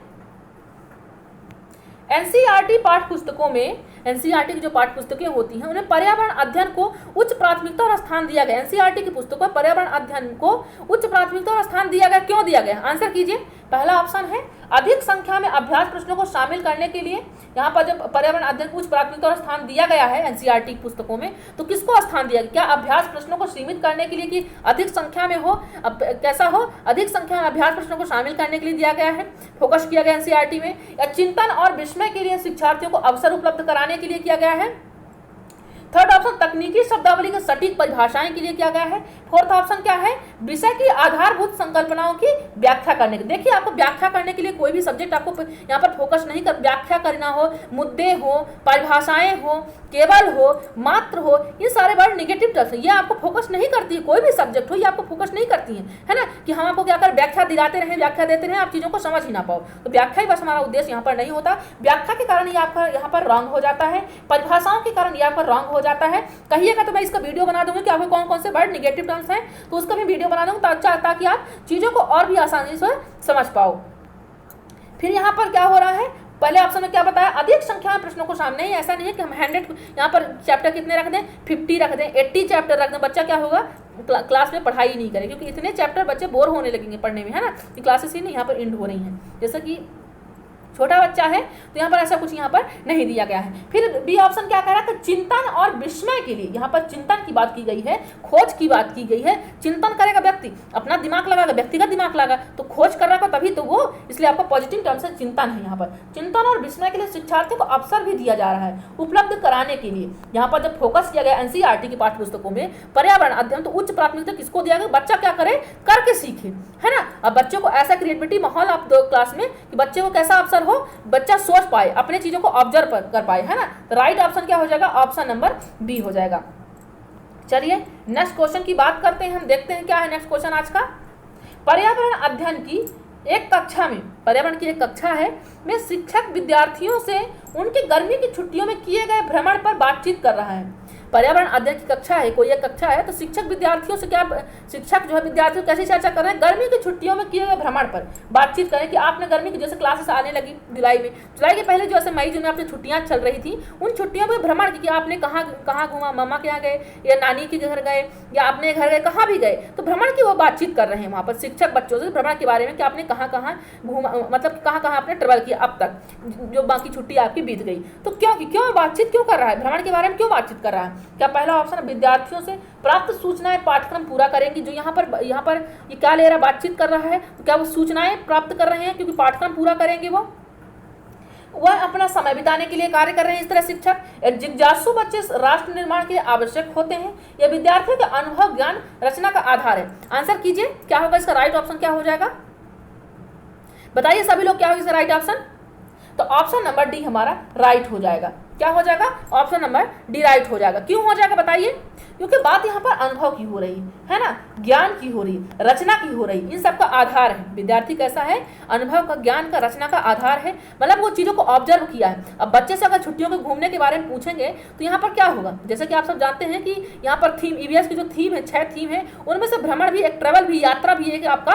एनसीईआरटी पाठ्य पुस्तकों में, एनसीईआरटी की जो पाठ्य पुस्तकें होती हैं उन्हें पर्यावरण अध्ययन को उच्च प्राथमिकता और स्थान दिया गया। एनसीईआरटी की पुस्तकों में पर्यावरण अध्ययन को उच्च प्राथमिकता और स्थान दिया गया, क्यों दिया गया, आंसर कीजिए। पहला ऑप्शन है अधिक संख्या में अभ्यास प्रश्नों को शामिल करने के लिए। यहाँ पर जब पर्यावरण अध्ययन को उच्च प्राथमिकता और स्थान दिया गया है एनसीईआरटी पुस्तकों में, तो किसको स्थान दिया गया, क्या अभ्यास प्रश्नों को सीमित करने के लिए कि अधिक संख्या में हो, अब कैसा हो, अधिक संख्या में अभ्यास प्रश्नों को शामिल करने के लिए दिया गया है, फोकस किया गया एनसीईआरटी में, या चिंतन और विस्मय के लिए शिक्षार्थियों को अवसर उपलब्ध कराने के लिए किया गया है। थर्ड ऑप्शन तकनीकी शब्दावली के सटीक परिभाषाएं के लिए किया गया है। फोर्थ ऑप्शन क्या है, विषय की आधारभूत संकल्पनाओं की व्याख्या करने के। देखिए, आपको व्याख्या करने के लिए कोई कोई भी सब्जेक्ट आपको यहाँ पर फोकस नहीं कर, व्याख्या करना हो, मुद्दे हो, परिभाषाएं हो, केवल हो, मात्र हो, ये सारे वर्ड निगेटिव टर्म्स हैं, ये आपको फोकस नहीं करती है। कोई भी सब्जेक्ट हो ये आपको फोकस नहीं करती है ना, कि हम आपको क्या कर व्याख्या दिलाते रहें, व्याख्या देते रहें, आप चीज़ों को समझ ही ना पाओ। तो व्याख्या ही बस हमारा उद्देश्य यहाँ पर नहीं होता। व्याख्या के कारण ये आपका यहाँ पर रॉन्ग हो जाता है, परिभाषाओं के कारण ये आपका रॉन्ग हो जाता है। कहिएगा तो मैं इसका वीडियो बना दूंगी कि आपको कौन कौन से वर्ड निगेटिव टर्म्स हैं, तो उसका भी वीडियो बना दूंगा ताकि आप चीज़ों को और भी आसानी से समझ पाओ। फिर यहाँ पर क्या हो रहा है, पहले ऑप्शन में क्या बताया, अधिक संख्या में प्रश्नों को सामने ही, ऐसा नहीं है कि हम 100 यहाँ पर चैप्टर कितने रख दें, 50 रख दें, 80 चैप्टर रख दें, बच्चा क्या होगा क्लास में पढ़ाई नहीं करेगा, क्योंकि इतने चैप्टर बच्चे बोर होने लगेंगे पढ़ने में, है ना। कि क्लासेस ही नहीं यहाँ पर एंड हो रही हैं, जैसा कि छोटा बच्चा है तो यहाँ पर ऐसा कुछ यहाँ पर नहीं दिया गया है। फिर बी ऑप्शन क्या कह रहा है, चिंतन और विस्मय के लिए, यहाँ पर चिंतन की बात की गई है, खोज की बात की गई है। चिंतन करेगा व्यक्ति, अपना दिमाग लगाएगा, व्यक्तिगत दिमाग लगा, तो खोज कर रहा है तभी तो वो, इसलिए आपका पॉजिटिव टर्म से चिंतन है। यहाँ पर चिंतन और विस्मय के लिए शिक्षार्थियों को अवसर भी दिया जा रहा है उपलब्ध कराने के लिए। यहाँ पर जब फोकस किया गया एनसीईआरटी की पाठ्य पुस्तकों में पर्यावरण अध्ययन, तो उच्च प्राथमिकता किसको दिया गया, बच्चा क्या करे, करके सीखे, है ना। अब बच्चों को ऐसा क्रिएटिविटी माहौल आप दो क्लास में कि बच्चे को कैसा अवसर हो, बच्चा सोच पाए, अपने चीजों को ऑब्जर्व कर पाए, है ना। तो राइट ऑप्शन क्या हो जाएगा, ऑप्शन नंबर बी हो जाएगा। चलिए नेक्स्ट क्वेश्चन की बात करते हैं, हम देखते हैं क्या है नेक्स्ट क्वेश्चन आज का। पर्यावरण अध्ययन की एक कक्षा में, पर्यावरण की एक कक्षा है में शिक्षक विद्यार्थियों से उनकी गर्मी की छुट्टियों में किए गए भ्रमण पर बातचीत कर रहा है। पर्यावरण अध्ययन की कक्षा है, कोई एक कक्षा है, तो शिक्षक विद्यार्थियों से क्या, शिक्षक जो है विद्यार्थियों कैसी चर्चा कर रहे हैं, गर्मी की छुट्टियों में किए गए भ्रमण पर बातचीत करें कि आपने गर्मी की जैसे क्लासेस आने लगी जुलाई में, जुलाई के पहले जो ऐसे मई जून में आपकी छुट्टियां चल रही थी, उन छुट्टियों में भ्रमण की आपने कहाँ कहाँ घूमा, मम्मा के यहाँ गए या नानी के घर गए या अपने घर गए, कहाँ भी गए, तो भ्रमण की वो बातचीत कर रहे हैं वहाँ पर शिक्षक बच्चों से भ्रमण के बारे में कि आपने कहाँ कहाँ घूमा, मतलब कहाँ कहाँ आपने ट्रेवल किया अब तक जो बाकी छुट्टी आपकी बीत गई। तो क्यों बातचीत क्यों कर रहा है, भ्रमण के बारे में क्यों बातचीत कर रहा है। क्या पहला ऑप्शन विद्यार्थियों से प्राप्त सूचनाएं पाठ्यक्रम पूरा करेंगी, जो यहाँ पर ये क्या ले रहा है, बातचीत कर रहा है, तो क्या वो सूचनाएं प्राप्त कर रहे हैं क्योंकि पाठ्यक्रम पूरा करेंगे, वह अपना समय बिताने के लिए कार्य कर रहे हैं। इस तरह शिक्षक जिज्ञासु बच्चे राष्ट्र निर्माण के लिए आवश्यक होते हैं, यह विद्यार्थियों के अनुभव ज्ञान रचना का आधार है। आंसर कीजिए क्या होगा, इसका राइट ऑप्शन क्या हो जाएगा, बताइए सभी लोग क्या होगा इसका राइट ऑप्शन। तो ऑप्शन नंबर डी हमारा राइट हो जाएगा। क्या हो जाएगा, ऑप्शन नंबर डी राइट हो जाएगा। क्यों हो जाएगा बताइए, क्योंकि बात यहाँ पर अनुभव की हो रही है ना, ज्ञान की हो रही, रचना की हो रही, इन सब का आधार है। विद्यार्थी कैसा है, अनुभव का, ज्ञान का, रचना का आधार है, मतलब वो चीजों को ऑब्जर्व किया है। अब बच्चे से अगर छुट्टियों में घूमने के बारे में पूछेंगे तो यहाँ पर क्या होगा, जैसे कि आप सब जानते हैं कि यहाँ पर थीम ईवीएस की जो थीम है, 6 थीम है, उनमें से भ्रमण भी एक, ट्रेवल भी, यात्रा भी एक आपका